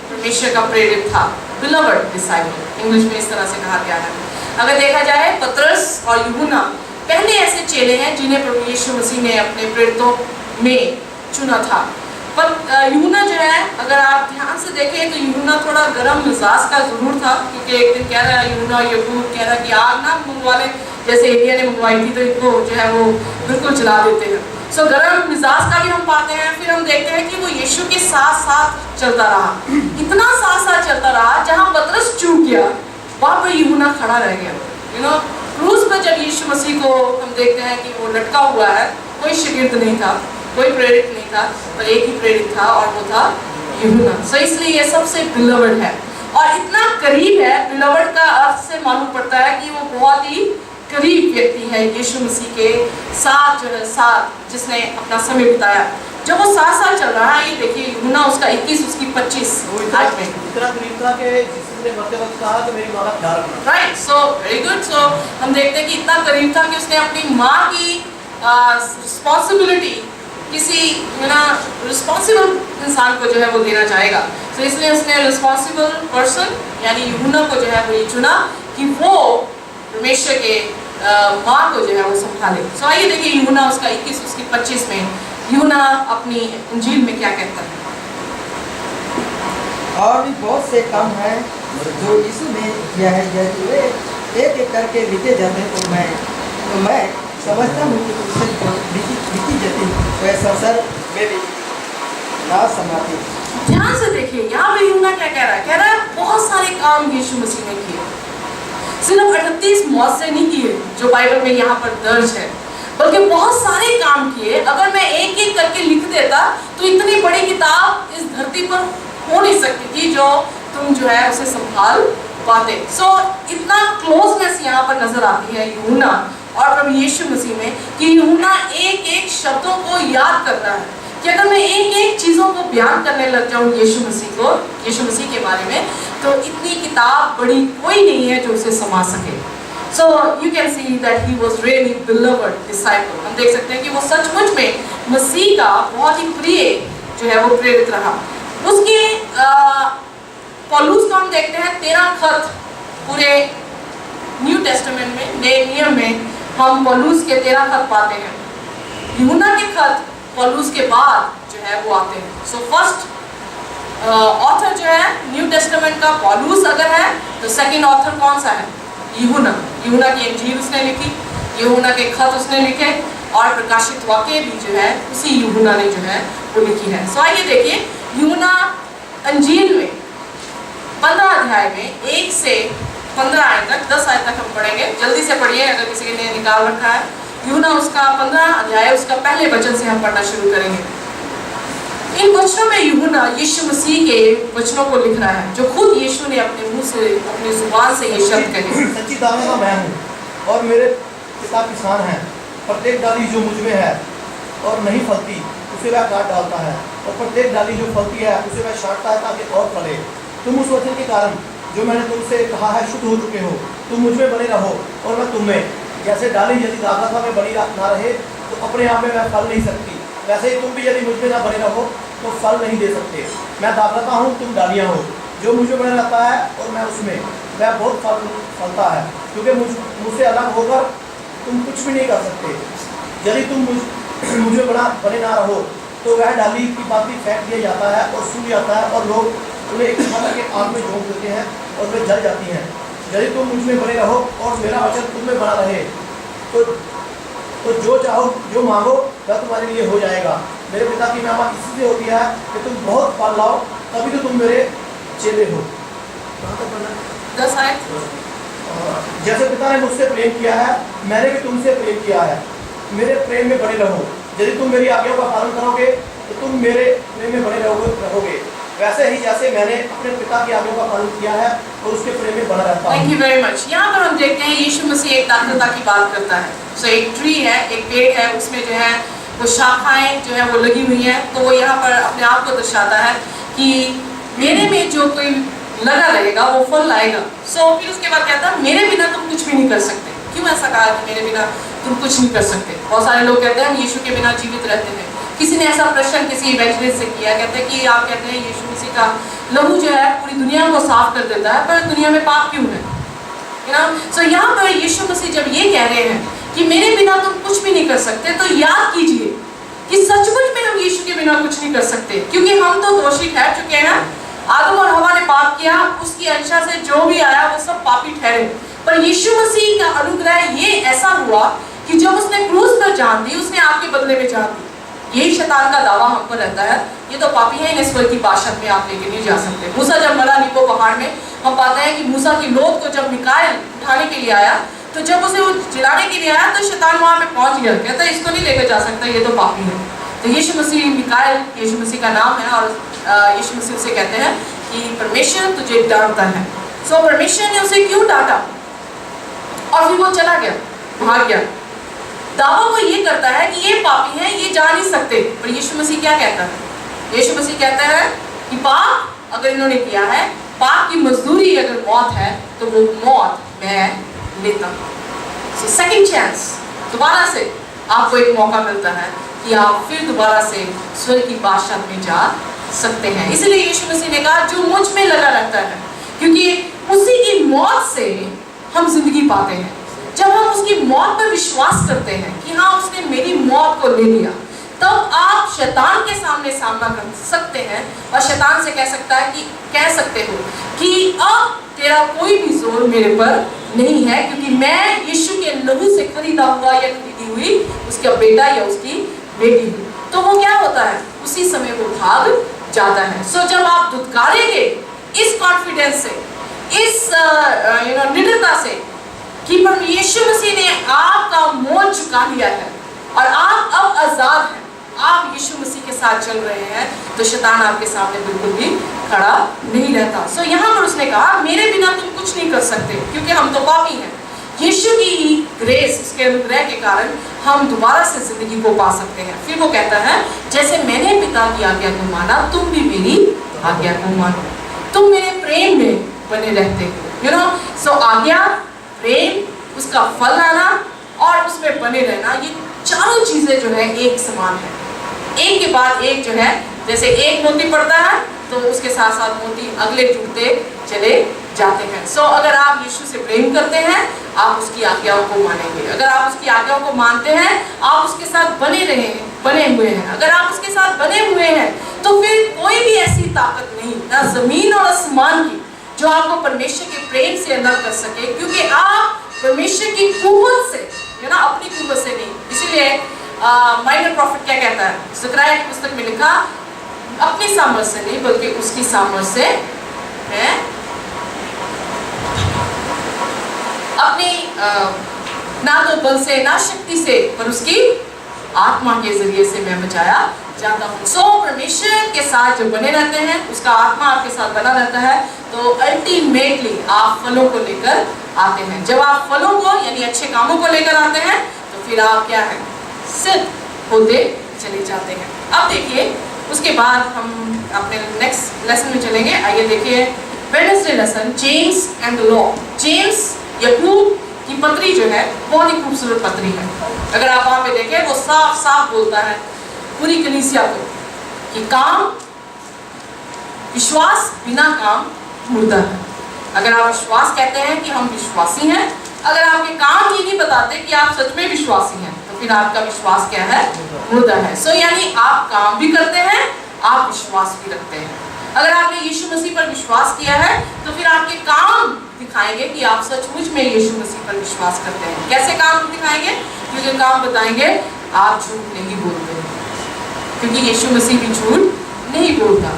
परमेश्वर का प्रेरित था, बिलवड डिसाइपल, इंग्लिश में इस तरह से कहा गया है। अगर देखा जाए पतरस और यूहन्ना पहले ऐसे चेले हैं जिन्हें प्रभु यीशु मसीह ने अपने प्रेरितों में चुना था। पर यूहन्ना जो है, अगर आप ध्यान से देखें तो यूहन्ना थोड़ा गर्म मिजाज का जरूर था, क्योंकि एक दिन कह रहा है यूहन्ना यहूद कह रहा है कि आग ना मंगवा ले, जैसे एलिया ने मंगवाई थी तो इनको जो है वो बिल्कुल जला देते हैं। सो गर्म मिजाज का भी हम पाते हैं। फिर हम देखते हैं कि वो यीशु के साथ साथ चलता रहा, इतना साथ साथ चलता रहा, जहाँ पतरस चूक गया वहाँ पर यूहन्ना खड़ा रह गया। यू नो, क्रूस पर जब यीशु मसीह को हम देखते हैं कि वो लटका हुआ है, कोई शागिर्द नहीं था, कोई प्रेरित नहीं था, पर एक ही प्रेरित था और वो था यूहन्ना। सो इसलिए ये सबसे बिलवड है और इतना करीब है। बिलवड का अर्थ से मालूम पड़ता है कि वो बहुत ही करीब व्यक्ति है यीशु मसीह के साथ, जो है साथ जिसने अपना समय बिताया। जब वो 7 साल चल रहा है, ये देखिए यूहन्ना उसका 21 उसकी 25 आज में इतना करीब था कि जिसने मरते वक्त कहा कि मेरी माँ का ख्याल रखना। Right, so very good. So हम देखते हैं कि इतना करीब था कि उसने अपनी माँ की रिस्पॉन्सिबिलिटी किसी रिस्पॉन्सिबल इंसान को जो है वो देना चाहेगा। तो इसलिए उसने रिस्पॉन्सिबल पर्सन यानी यूहन्ना को जो है वो ये चुना कि वो परमेश्वर के माँ को जो है वो संभाले। सो आइए देखिए यूहन्ना उसका 21 उसकी 25 में यूहन्ना अपनी इंजील में क्या कहता है। और भी बहुत से काम हैं जो यीशु ने किया है, यदि वे एक एक करके लिखे जाते तो मैं समझता हूँ कि उससे लिखी जाती वह संसार में भी ना समाती। ध्यान से देखिए यहाँ पे यूहन्ना क्या कह रहा है? कह रहा है बहुत सारे काम यीशु मसीह ने किए, सिर्फ 38 मौत से नहीं किए जो बाइबल में यहाँ पर दर्ज है, बल्कि बहुत सारे काम किए। अगर मैं एक एक करके लिख देता तो इतनी बड़ी किताब इस धरती पर हो नहीं सकती थी जो तुम जो है उसे संभाल पाते। सो इतना क्लोजनेस यहाँ पर नजर आती है यूहन्ना और प्रभु यीशु मसीह में कि यूहन्ना एक एक शब्दों को याद करता है कि अगर मैं एक एक चीज़ों को बयान करने लग जाऊँ यीशु मसीह के बारे में, तो इतनी किताब बड़ी कोई नहीं है जो उसे समा सके। So you can see that he was really beloved disciple. हम देख सकते हैं कि वो सचमुच में मसीह का बहुत ही प्रिय जो है वो प्रेरित रहा। उसके पौलुस को हम देखते हैं 13 खत पूरे न्यू टेस्टामेंट में, नए नियम में हम पौलुस के 13 खत पाते हैं। यूहन्ना के खत पौलुस के बाद जो है वो आते हैं। सो फर्स्ट ऑथर जो है न्यू टेस्टामेंट का पौलुस अगर है तो सेकंड ऑथर कौन सा है? यूहन्ना की इंजील उसने लिखी, यूहन्ना के खत उसने लिखे और प्रकाशित वाक्य भी जो है उसी यूहन्ना ने जो है वो लिखी है। सो आइए देखिए यूहन्ना इंजील में 15 अध्याय में 1 से 15 आयत तक, 10 आयत तक हम पढ़ेंगे। जल्दी से पढ़िए अगर किसी ने निकाल रखा है। यूहन्ना उसका 15 अध्याय उसका पहले वचन से हम पढ़ना शुरू करेंगे। इन वचनों में यूहन्ना यीशु मसीह के वचनों को लिख रहा है जो खुद यीशु ने अपने मुंह से, अपनी जुबान से ये शब्द कहे। सच्ची दाने का मैं हूँ और मेरे पिता किसान हैं। प्रत्येक डाली जो मुझ में है और नहीं फलती उसे वह काट डालता है, और प्रत्येक डाली जो फलती है उसे वह छांटता है ताकि और फले। तुम उस वचन के कारण जो मैंने तुमसे कहा है शुद्ध हो चुके हो। तुम मुझ में बने रहो और मैं तुम में। जैसे डाली यदि दाखलता में बनी ना रहे तो अपने आप में मैं फल नहीं सकती। वैसे ही तुम भी यदि मुझ में ना बने रहो तो फल नहीं दे सकते। मैं दाखलता हूँ, तुम डालियाँ हो। जो मुझ में बना रहता है और मैं उसमें, वह बहुत फल फलता है, क्योंकि मुझसे अलग होकर तुम कुछ भी नहीं कर सकते। यदि तुम मुझ में बने ना रहो तो वह डाली की बाती फेंक दिया जाता है और सूख जाता है और लोग उन्हें इकट्ठा करके आग में झोंक देते हैं और वे जल जाती हैं। यदि तुम मुझ में बने रहो और मेरा वचन तुम में बना रहे तो जो चाहो, जो मांगो, वह तुम्हारे लिए हो जाएगा। मेरे पिता की महिमा इसलिए होती है कि तुम बहुत फल लाओ, तभी तो तुम मेरे चेले हो। कहाँ तक पढ़ना? 10 आयत। जैसे पिता ने मुझसे प्रेम किया है, मैंने भी तुमसे प्रेम किया है। मेरे प्रेम में बने रहो। यदि तुम मेरी आज्ञाओं का पालन करोगे तो तुम मेरे प्रेम में बने रहोगे, वैसे ही जैसे मैंने अपने पिता की आज्ञाओं का पालन किया है और उसके प्रेम में बना रहता हूँ। Thank you very much. यहाँ पर हम देखते हैं यीशु मसीह एक दाखलता की बात करता है। सो एक ट्री है, एक पेड़ है, उसमें जो है वो शाखाएं जो है वो लगी हुई हैं। तो वो यहाँ पर अपने आप को दर्शाता है कि मेरे में जो कोई लगा रहेगा वो फल लाएगा। सो फिर उसके बाद कहता है मेरे बिना तुम कुछ भी नहीं कर सकते। क्यों ऐसा कहा कि मेरे बिना तुम कुछ नहीं कर सकते? बहुत सारे लोग कहते हैं हम यीशु के बिना जीवित रहते हैं। किसी ने ऐसा प्रश्न किसी इवेंजलिस्ट से किया, कहते हैं कि आप कहते हैं यीशु मसीह का लहू जो है पूरी दुनिया को साफ कर देता है, पर दुनिया में पाप क्यों है? सो यहाँ पर यीशु मसीह जब ये कह रहे हैं कि मेरे बिना तुम कुछ भी नहीं कर सकते, तो याद कीजिए कि सचमुच में हम यीशु के बिना कुछ नहीं कर सकते, क्योंकि हम तो दोषी ठहर चुके हैं। आदम और हवा ने पाप किया, उसकी अंशा से जो भी आया वो सब पापी ठहरे। पर यीशु मसीह का अनुग्रह ये ऐसा हुआ कि जब उसने क्रूस पर जान दी, उसने आपके बदले में जान दी। यही शैतान का दावा हम पर रहता है, ये तो पापी है, इन्हें स्वर्ग की बादशाहत में आप लेके नहीं जा सकते। मूसा जब मरा नीबो पहाड़ में, हम पाते हैं कि मूसा की लोथ को जब मिकाएल उठाने के लिए आया, तो जब उसे वो जिलाने के लिए आया तो शैतान वहां पे पहुंच गया, कहता है इसको नहीं लेकर जा सकता, ये तो पापी है। तो यीशु मसीह, मिकाएल यीशु मसीह का नाम है, और यीशु मसीह उसे कहते हैं कि परमेश्वर तुझे डांटता है। सो परमेश्वर ने उसे क्यों डांटा? और फिर वो चला गया, भाग गया। दावा वो ये करता है कि ये पापी हैं, ये जा नहीं सकते। पर यीशु मसीह क्या कहता है? यीशु मसीह कहता है कि पाप अगर इन्होंने किया है, पाप की मजदूरी अगर मौत है, तो वो मौत मैं लेता हूँ। सेकंड चांस, दोबारा से आपको एक मौका मिलता है कि आप फिर दोबारा से स्वर्ग की बादशाहत में जा सकते हैं। इसलिए यीशु मसीह ने कहा जो मुझ में लगा रहता है, क्योंकि उसी की मौत से हम जिंदगी पाते हैं। जब हम उसकी मौत पर विश्वास करते हैं कि हाँ उसने मेरी मौत को ले लिया, तब आप शैतान के सामने सामना कर सकते हैं और शैतान से कह सकते हो कि अब तेरा कोई भी जोर मेरे पर नहीं है, क्योंकि मैं यीशु के लहू से खरीदा हुआ या खरीदी हुई उसका बेटा या उसकी बेटी हूँ। तो वो क्या होता है? उसी समय वो भाग जाता है। सो जब आप धुतकारेंगे इस कॉन्फिडेंस से, इस निडरता से कि पर यीशु मसीह ने आपका मोल चुका लिया है और आप अब आजाद हैं, आप यीशु मसीह के साथ चल रहे हैं, तो शैतान आपके सामने बिल्कुल भी खड़ा नहीं रहता। सो यहाँ पर उसने कहा मेरे बिना तुम कुछ नहीं कर सकते, क्योंकि हम तो पापी हैं। यीशु की ग्रेस, इसके अनुग्रह के कारण हम दोबारा से जिंदगी को पा सकते हैं। फिर वो कहता है जैसे मैंने पिता की आज्ञा को माना, तुम भी मेरी आज्ञा को मानो, तुम मेरे प्रेम में बने रहते हो। सो आज्ञा, प्रेम, उसका फल आना और उसमें बने रहना, ये चारों चीजें जो है एक समान है, एक के बाद एक जो है। जैसे एक मोती पड़ता है तो उसके साथ साथ मोती अगले जुड़ते चले जाते हैं। सो अगर आप यीशु से प्रेम करते हैं, आप उसकी आज्ञाओं को मानेंगे। अगर आप उसकी आज्ञाओं को मानते हैं, आप उसके साथ बने हुए हैं। अगर आप उसके साथ बने हुए हैं तो फिर कोई भी ऐसी ताकत नहीं, ना जमीन और आसमान की, जो आपको परमेश्वर के प्रेम से अलग कर सके, क्योंकि आप परमेश्वर की कुव्वत से, अपनी कुव्वत से नहीं। इसीलिए माइनर प्रॉफिट क्या कहता है? ज़करिया की पुस्तक में लिखा, अपनी सामर्थ से नहीं बल्कि उसकी सामर्थ से है, अपनी ना तो बल से ना शक्ति से, पर उसकी आत्मा के जरिए से मैं बचाया जाता हूँ। सो परमेश्वर के साथ जो बने रहते हैं, उसका आत्मा आपके साथ बना रहता है, तो अल्टीमेटली आप फलों को लेकर आते हैं। जब आप फलों को यानी अच्छे कामों को लेकर आते हैं, तो फिर आप क्या है? सिद्ध होते चले जाते हैं। अब देखिए उसके बाद हम अपने नेक्स्ट लेसन में चलेंगे। आइए देखिए Wednesday lesson, James and the law. James, याकूब की पत्री जो है बहुत ही खूबसूरत पत्री है। अगर आप वहां पे देखें वो साफ साफ बोलता है पूरी कलीसिया को कि काम, विश्वास बिना काम मुर्दा है। अगर आप विश्वास कहते हैं कि हम विश्वासी हैं, अगर आपके काम ये नहीं बताते कि आप सच में विश्वासी हैं, तो फिर आपका विश्वास क्या है? मुर्दा है। सो यानी आप काम भी करते हैं, आप विश्वास भी रखते हैं। अगर आपने यीशु मसीह पर विश्वास किया है तो फिर आपके काम दिखाएंगे कि आप सचमुच में यीशु मसीह पर विश्वास करते हैं। कैसे काम दिखाएंगे? क्योंकि काम बताएंगे आप झूठ नहीं बोलते, क्योंकि यीशु मसीह भी झूठ नहीं बोलता।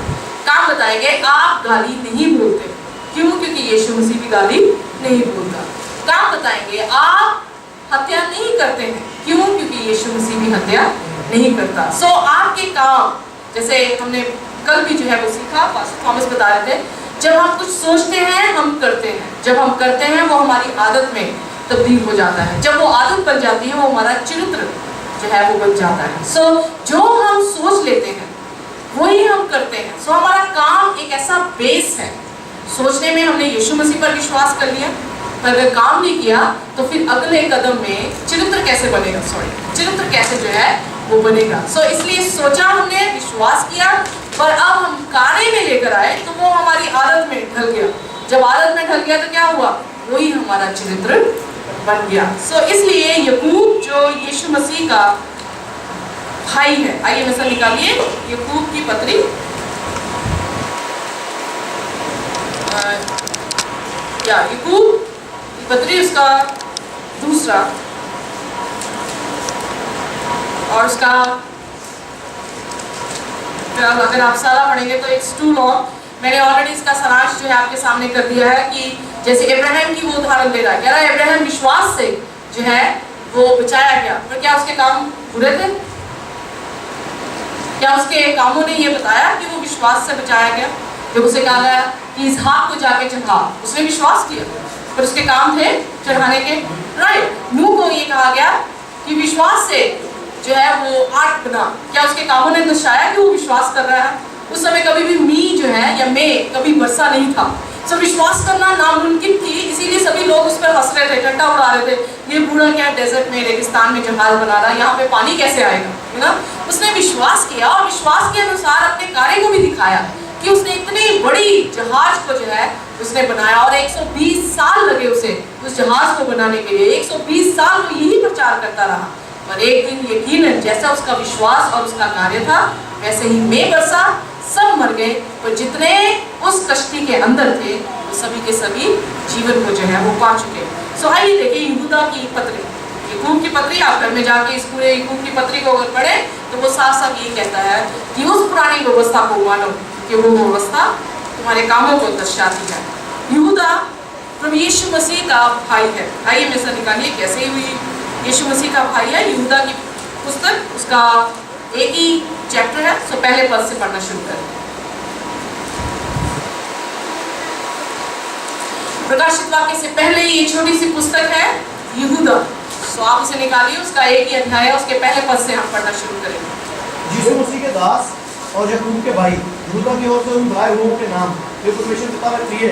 काम बताएंगे आप गाली नहीं बोलते, क्यों? क्योंकि यीशु मसीह भी गाली नहीं बोलता। काम बताएंगे आप हत्या नहीं करते हैं, क्यों? क्योंकि यीशु मसीह भी हत्या नहीं करता। सो आपके काम, जैसे हमने कल भी जो है वो सीखा, पास्टर थॉमस बता रहे थे, जब हम कुछ सोचते हैं हम करते हैं, जब हम करते हैं वो हमारी आदत में तब्दील हो जाता है, जब वो आदत बन जाती है वो हमारा चरित्र जो है वो बन जाता है। सो जो हम सोच लेते हैं वही हम करते हैं। सो हमारा काम एक ऐसा बेस है। सोचने में हमने यीशु मसीह पर विश्वास कर लिया, पर अगर काम नहीं किया तो फिर अगले कदम में चरित्र कैसे बनेगा? चरित्र कैसे जो है वो बनेगा। सो इसलिए सोचा हमने, विश्वास किया, पर अब हम कार्य में लेकर आए तो वो हमारी आदत में ढल गया। जब आदत में ढल गया तो क्या हुआ? वही हमारा चरित्र बन गया। सो इसलिए याकूब जो यीशु मसीह का भाई है, आइए मिसाल निकालिए याकूब की पत्री, याकूब की पत्री उसका दूसरा और उसका, अगर आप सारा पढ़ेंगे तो इट्स टू लॉन्ग। मैंने ऑलरेडी इसका सारांश जो है आपके सामने कर दिया है कि जैसे इब्राहिम की वो उदाहरण दे रहा है, कह रहा है इब्राहिम विश्वास से जो है वो बचाया गया, पर क्या उसके काम बुरे थे? क्या उसके कामों ने ये बताया कि वो विश्वास से बचाया गया? जब उसे कहा गया कि इसहाक को जाके चढ़ा, उसने विश्वास किया, पर उसके काम थे चढ़ाने के, राइट। नूह को ये कहा गया कि विश्वास से जो है वो आर्क बना, क्या उसके कामों ने दर्शाया कि वो विश्वास कर रहा है? उस समय कभी भी मी जो है या मे कभी बरसा नहीं था। सब विश्वास करना नामुमकिन थी, इसीलिए सभी लोग उस पर हंस रहे थे, ठट्टा उड़ा रहे थे, ये बूढ़ा क्या डेजर्ट में रेगिस्तान में जहाज बना रहा है, यहाँ पे पानी कैसे आएगा, है ना? उसने विश्वास किया और विश्वास के अनुसार अपने कार्य को भी दिखाया कि उसने इतनी बड़ी जहाज को जो है उसने बनाया, और 120 साल लगे उसे उस जहाज को बनाने के लिए। 120 साल वो यही प्रचार करता रहा, पर एक दिन यकीनन जैसा उसका विश्वास और उसका कार्य था वैसे ही मे बरसा, सब मर गए, पर जितने उस कश्ती के अंदर थे वो सभी के सभी जीवन को जो है वो पा चुके। सो आइए देखिए यहूदा की पत्री, याकूब की पत्री। आप घर में जाके इस पूरे याकूब की पत्री को अगर पढ़े तो वो साफ साफ ये कहता है कि उस पुरानी व्यवस्था को मानो कि वो व्यवस्था तुम्हारे कामों को दर्शाती है। यहूदा प्रभु यीशु मसीह का भाई है। आइए में से निकालिए कैसे हुई यीशु मसीह का भाई है। यहूदा की पुस्तक, उसका एक ही चैप्टर है, सो पहले पद से पढ़ना शुरू करें। प्रकाशित वाक्य से पहले ये छोटी सी पुस्तक है यहूदा, सो आप उसे निकालिए, उसका एक ही अध्याय है, उसके पहले पद से हम पढ़ना शुरू करेंगे। यीशु मसीह के दास और याकूब के भाई यहूदा की ओर से उन भाई लोगों के नाम वे परमेश्वर पिता में प्रिय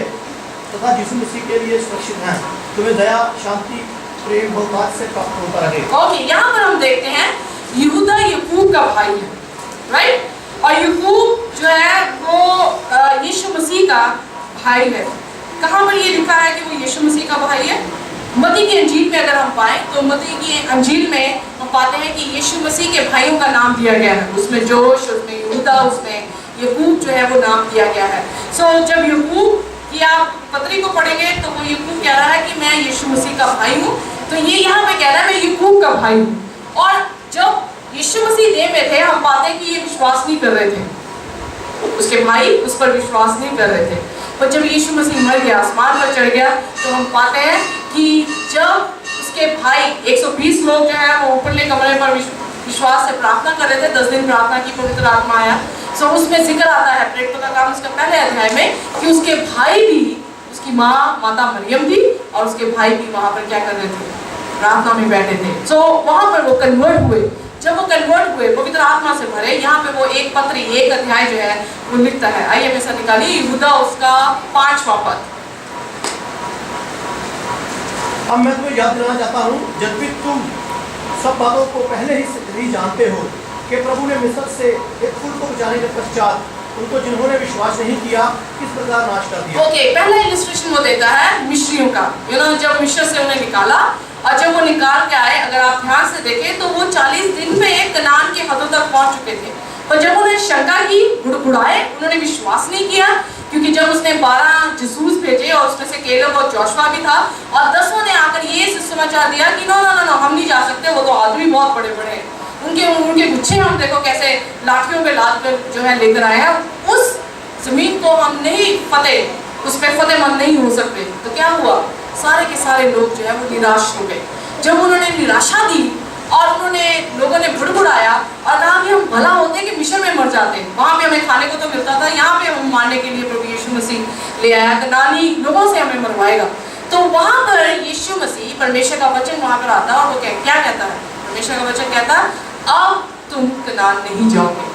तथा यीशु मसीह के लिए सुरक्षित हैं, तुम्हें दया, शांति, प्रेम बहुतायत से प्राप्त होता रहे। ओके, यहाँ पर हम देखते हैं यहूदा याकूब का भाई है, राइट? और याकूब जो है वो यीशु मसीह का भाई है। कहाँ पर ये लिखा है कि वो यीशु मसीह का भाई है? मत्ती की अंजील में अगर हम पाए तो मत्ती की अंजील में हम पाते हैं कि यीशु मसीह के भाइयों का नाम दिया गया है। उसमें जोश, उसमें यहूदा, उसमें याकूब जो है वो नाम दिया गया है। सो जब याकूब की आप पत्री को पढ़ेंगे तो वो याकूब कह रहा है कि मैं यीशु मसीह का भाई हूँ, तो ये यहाँ पे कह रहा है मैं याकूब का भाई हूँ। और जब यीशु मसीह देह में थे हम पाते हैं कि ये विश्वास नहीं कर रहे थे, उसके भाई उस पर विश्वास नहीं कर रहे थे, पर जब यीशु मसीह मर गया, आसमान पर चढ़ गया, तो हम पाते हैं कि जब उसके भाई 120 लोग जो है वो ऊपरले कमरे पर विश्वास से प्रार्थना कर रहे थे, 10 दिन प्रार्थना की, पवित्र आत्मा आया। सो उसमें जिक्र आता है प्रेरितों का काम उसका पहले अध्याय में कि उसके भाई भी, उसकी माँ माता मरियम थी और उसके भाई भी वहाँ पर क्या कर रहे थे? प्रार्थना में बैठे थे। सो वहाँ पर वो कन्वर्ट हुए। जब वो कन्वर्ट हुए, पवित्र आत्मा से भरे, यहाँ पे वो एक पत्री, एक अध्याय जो है वो लिखता है। आइए में से निकालिए यहूदा उसका 5वां पद। अब मैं तुम्हें याद दिलाना चाहता हूँ, जबकि तुम सब बातों को पहले ही जानते हो कि प्रभु ने मिस्र से एक कुल को बचाने के पश्चात उनको जिन्होंने विश्वास नहीं किया किस प्रकार नाश कर दिया। ओके, पहला इलस्ट्रेशन वो देता है मिस्रियों का, जब मिस्र से उन्हें निकाला और जब वो निकाल के आए, अगर आप ध्यान से देखें तो वो 40 दिन में कनान के हदों तक पहुंच चुके थे। और जब उन्हें शंका की, बुड़बुड़ाए, उन्होंने विश्वास नहीं किया, क्योंकि जब उसने 12 जसूस भेजे और उसमें से केलेब और जोशुआ भी था, और 10 ने आकर ये सुसमाचार दिया कि नो नो नो हम नहीं जा सकते, वो तो आदमी बहुत बड़े बड़े हैं, उनके गुच्छे हम देखो कैसे लाठियों पे लाद कर जो है लेकर आए हैं, उस जमीन को हम नहीं उस पर फतेहमंद नहीं हो सकते। तो क्या हुआ, सारे के सारे लोग जो है वो निराश हो गए। जब उन्होंने निराशा दी और लोगों ने बुड़बुड़ाया और कहा कि हम भला होते कि मिस्र में मर जाते, वहाँ पे हमें खाने को तो मिलता था, यहाँ पे हम मारने के लिए प्रभु यीशु मसीह ले आया, कनानी लोगों से हमें मरवाएगा। तो वहाँ पर यीशु मसीह, परमेश्वर का वचन वहाँ पर आता है और वो क्या कहता है, परमेश्वर का वचन कहता है अब तुम कनान नहीं जाओगे,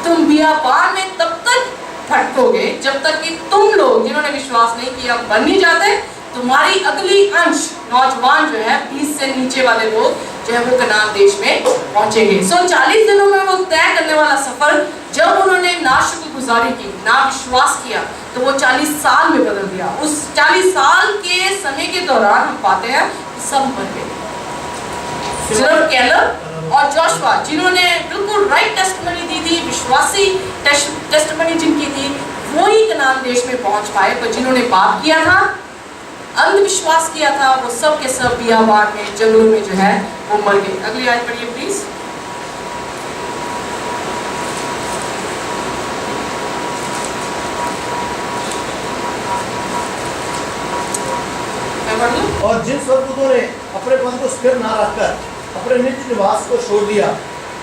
तुम बियाबान में तब तक भटकोगे जब तक कि तुम लोग जिन्होंने विश्वास नहीं किया बन नहीं जाते, तुम्हारी अगली अंश नौजवान जो है 20 से नीचे वाले लोग जो है वो कनान देश में पहुंचेंगे। 40 दिनों में वो तय करने वाला सफर, जब उन्होंने ना शुक्रगुजारी की, ना विश्वास किया, तो वो 40 साल में बदल गया। उस 40 साल के समय के दौरान हम पाते हैं सब मर गए, सिर्फ केलेब और जोशुआ जिन्होंने बिल्कुल राइट टेस्टिमनी दी थी, विश्वासी टेस्टिमनी जिनकी थी, वो ही कनान देश में पहुंच पाए। पर जिन्होंने पाप किया था, अंधविश्वास किया था, वो सब के सब बियाबान में, जंगलों में जो है वो मर गए। अगली आयत पढ़िए प्लीज। और जिन स्वर्गदूतों ने अपने पद को स्थिर न रखकर अपने निज निवास को छोड़ दिया,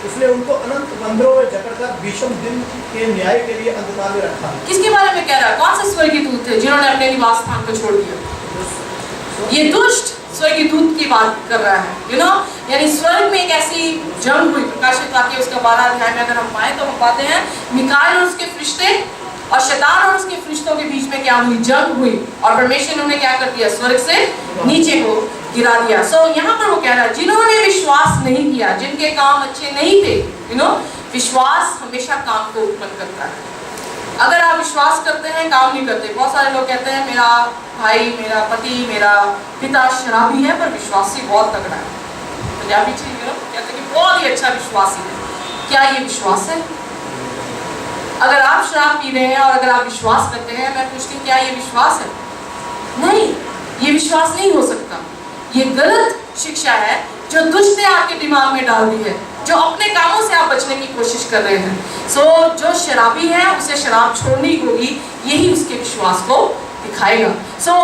इसलिए उनको अनंत बंदरों में जकड़कर भीषण दिन के न्याय के लिए अंधकार में रखा। किसके बारे में कह रहा है, कौन से स्वर्गीय दूत थे जिन्होंने अपने निवास स्थान को छोड़ दिया? ये दुष्ट स्वर्गीय दूत की बात कर रहा है, यानी स्वर्ग में एक ऐसी जंग हुई। प्रकाशित वाक्य उसका 12 अध्याय में अगर हम पाए तो हम पाते हैं मिकाएल और उसके फरिश्ते और शैतान और उसके फरिश्तों के बीच में क्या हुई, जंग हुई, और परमेश्वर ने उन्हें क्या कर दिया, स्वर्ग से नीचे को गिरा दिया। यहाँ पर वो कह रहा है जिन्होंने विश्वास नहीं किया, जिनके काम अच्छे नहीं थे, विश्वास हमेशा काम को उत्पन्न करता है। अगर आप विश्वास करते हैं, काम नहीं करते। बहुत सारे लोग कहते हैं मेरा भाई, मेरा पति, मेरा पिता शराबी है पर विश्वासी बहुत तगड़ा है। पंजाबी चीज कहते हैं कि बहुत ही अच्छा विश्वासी है। क्या ये विश्वास है? अगर आप शराब पी रहे हैं और अगर आप विश्वास करते हैं, मैं पूछती हूँ क्या ये विश्वास है? नहीं, ये विश्वास नहीं हो सकता। ये गलत शिक्षा है जो दुष्ट ने आपके दिमाग में डाल दी है, जो अपने कामों से आप बचने की कोशिश कर रहे हैं। जो शराबी है उसे शराब छोड़नी होगी, यही उसके विश्वास को दिखाएगा।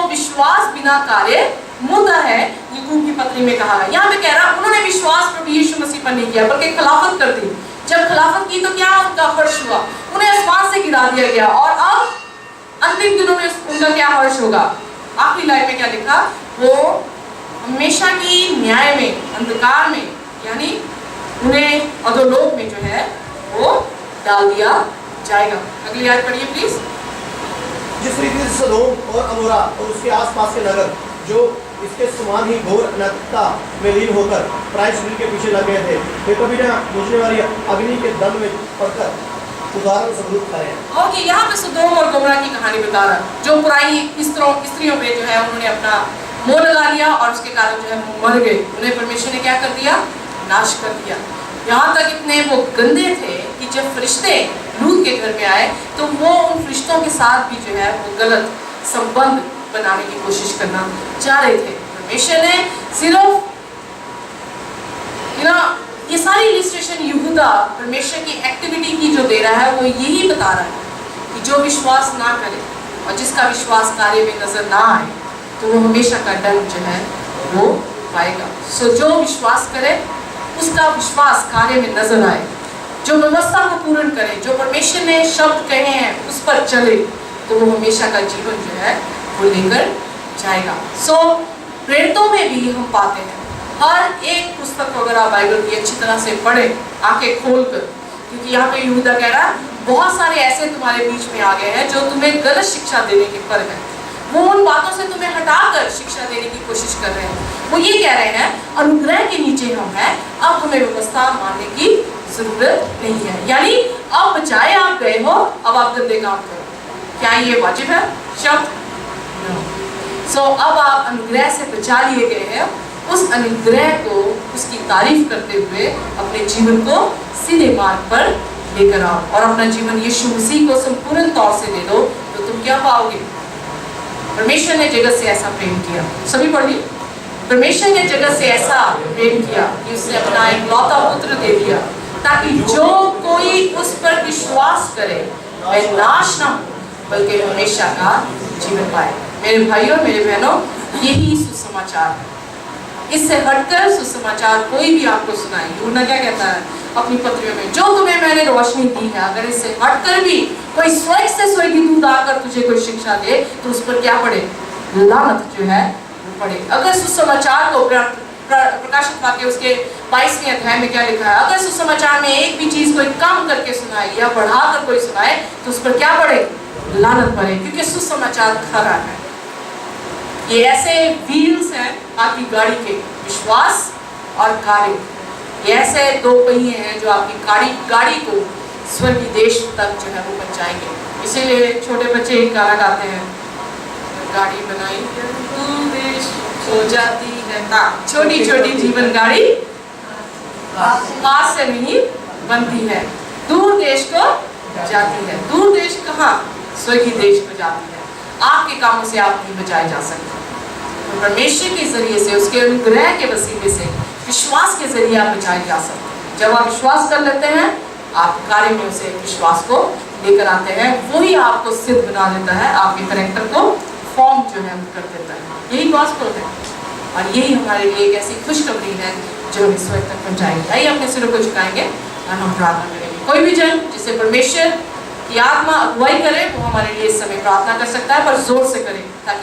विश्वास बिना कार्य मुर्दा है, याकूब की पत्री में कहा है। यहाँ पे कह रहा उन्होंने विश्वास प्रभु यीशु मसीह पर नहीं किया बल्कि खिलाफत कर दी। जब खिलाफत की तो क्या उनका हर्ष हुआ, उन्हें आसमान से गिरा दिया गया, और अब अंतिम दिनों में उनका क्या हर्ष होगा? आखिरी लाइन में क्या लिखा, वो हमेशा की न्याय में, अंधकार में, यानी उन्हें अधोलोक में जो है वो डाल दिया जाएगा। अगली आयत पढ़िए प्लीज। जिस रीति से सदोम और अमोरा और उसके आसपास के नगर जो इसके समान ही घोर अनर्थता में लीन होकर प्राय शरीर के पीछे लग गए थे, वे कभी न बुझने वाली अग्नि के दल में पड़कर उदाहरण सबूत खड़े हैं। ओके, यहाँ पे सदोम और गोमरा की कहानी बता रहा है, जो पुरानी स्त्रियों पे जो है उन्होंने अपना मोह लगा लिया और उसके कारण जो है मर गए। उन्हें परमेश्वर ने क्या कर दिया, नाश कर दिया। यहाँ तक इतने वो गंदे थे कि जब फरिश्ते लूत के घर में आए तो वो उन फरिश्तों के साथ भी जो है वो गलत संबंध बनाने की कोशिश करना चाह रहे थे। परमेश्वर ने सिर्फ ये सारी इलस्ट्रेशन यहूदा परमेश्वर की एक्टिविटी की जो दे रहा है, वो यही बता रहा है कि जो विश्वास ना करे और जिसका विश्वास कार्य में नजर ना आए तो वो हमेशा का दंड जो है वो पाएगा। जो विश्वास करे उसका विश्वास कार्य में नजर आए, जो व्यवस्था को पूर्ण करे, जो परमेश्वर ने शब्द कहे हैं उस पर चले, तो वो हमेशा का जीवन जो है वो लेकर जाएगा। प्रेरितों में भी हम पाते हैं, हर एक पुस्तक अगर आप बाइबल की अच्छी तरह से पढ़े, आंखें खोलकर, क्योंकि यहाँ पे यहूदा कह रहा है बहुत सारे ऐसे तुम्हारे बीच में आ गए हैं जो तुम्हें गलत शिक्षा देने के पर है। वो उन बातों से तुम्हें हटाकर शिक्षा देने की कोशिश कर रहे हैं। वो ये कह रहे हैं अनुग्रह के नीचे हम हैं, अब हमें व्यवस्था मानने की जरूरत नहीं है। यानी अब बचाए आप गए हो, अब आप गंदे काम करो। क्या ये वाजिब है शब्द? सो अब आप अनुग्रह से बचा लिए गए हैं, उस अनुग्रह को उसकी तारीफ करते हुए अपने जीवन को सीधे मार्ग पर लेकर आओ और अपना जीवन यीशु मसीह को संपूर्ण तौर से दे दो, तो तुम क्या पाओगे? परमेश्वर ने जगत से ऐसा प्रेम किया, सभी पढ़िए। परमेश्वर ने जगत से ऐसा प्रेम किया कि उसने अपना इकलौता पुत्र दे दिया, ताकि जो कोई उस पर विश्वास करे वह नाश ना हो बल्कि हमेशा का जीवन पाए। मेरे भाइयों मेरे बहनों, यही सुसमाचार है। इससे हटकर सुसमाचार कोई भी आपको सुनाए। यूहन्ना क्या कहता है अपनी पत्रियों में, जो तुम्हें मैंने रोशनी दी है, अगर इससे हटकर भी कोई स्वर्ग से स्वर्गदूत आकर तुझे कोई शिक्षा दे तो उस पर क्या पड़े? लानत जो है वो पड़े। अगर सुसमाचार को प्रकाशित वाक्य उसके 22वें अध्याय में क्या लिखा है, अगर सुसमाचार में एक भी चीज कोई कम करके सुनाए या बढ़ाकर कोई सुनाए तो उस पर क्या पड़े? लानत पड़े, क्योंकि सुसमाचार खरा है। ये ऐसे व्हील्स हैं आपकी गाड़ी के, विश्वास और कार्य। ये ऐसे दो पहिए हैं जो आपकी गाड़ी को स्वर्गीय देश तक जो है वो पहुंचाएंगे। इसीलिए छोटे बच्चे एक गाना गाते हैं, गाड़ी बनाई दूर देश हो जाती है ना, छोटी छोटी जीवन गाड़ी हाथ से नहीं बनती है, दूर देश को जाती है। दूर देश कहाँ? स्वर्गीय देश को जाती है। आपके कामों से आप नहीं बचाए जा सकते। तो परमेश्वर के जरिए से, उसके अनुग्रह के वसीले से, विश्वास के जरिए आप बचाए जा सकते हैं। जब आप विश्वास कर लेते हैं, आप कार्य में उसे विश्वास को लेकर आते हैं, वही आपको सिद्ध बना देता है, आपके करैक्टर को फॉर्म जो है कर देता है। यही गॉस्पेल है और यही हमारे लिए एक ऐसी खुशखबरी है जो हम इस वक्त तक पहुंचाएंगे। आइए अपने सिरों को झुकाएंगे और हम प्रार्थना करेंगे। कोई भी जन जिसे परमेश्वर की आत्मा अगुवाई करे वो हमारे लिए इस समय प्रार्थना कर सकता है, पर जोर से करे ताकि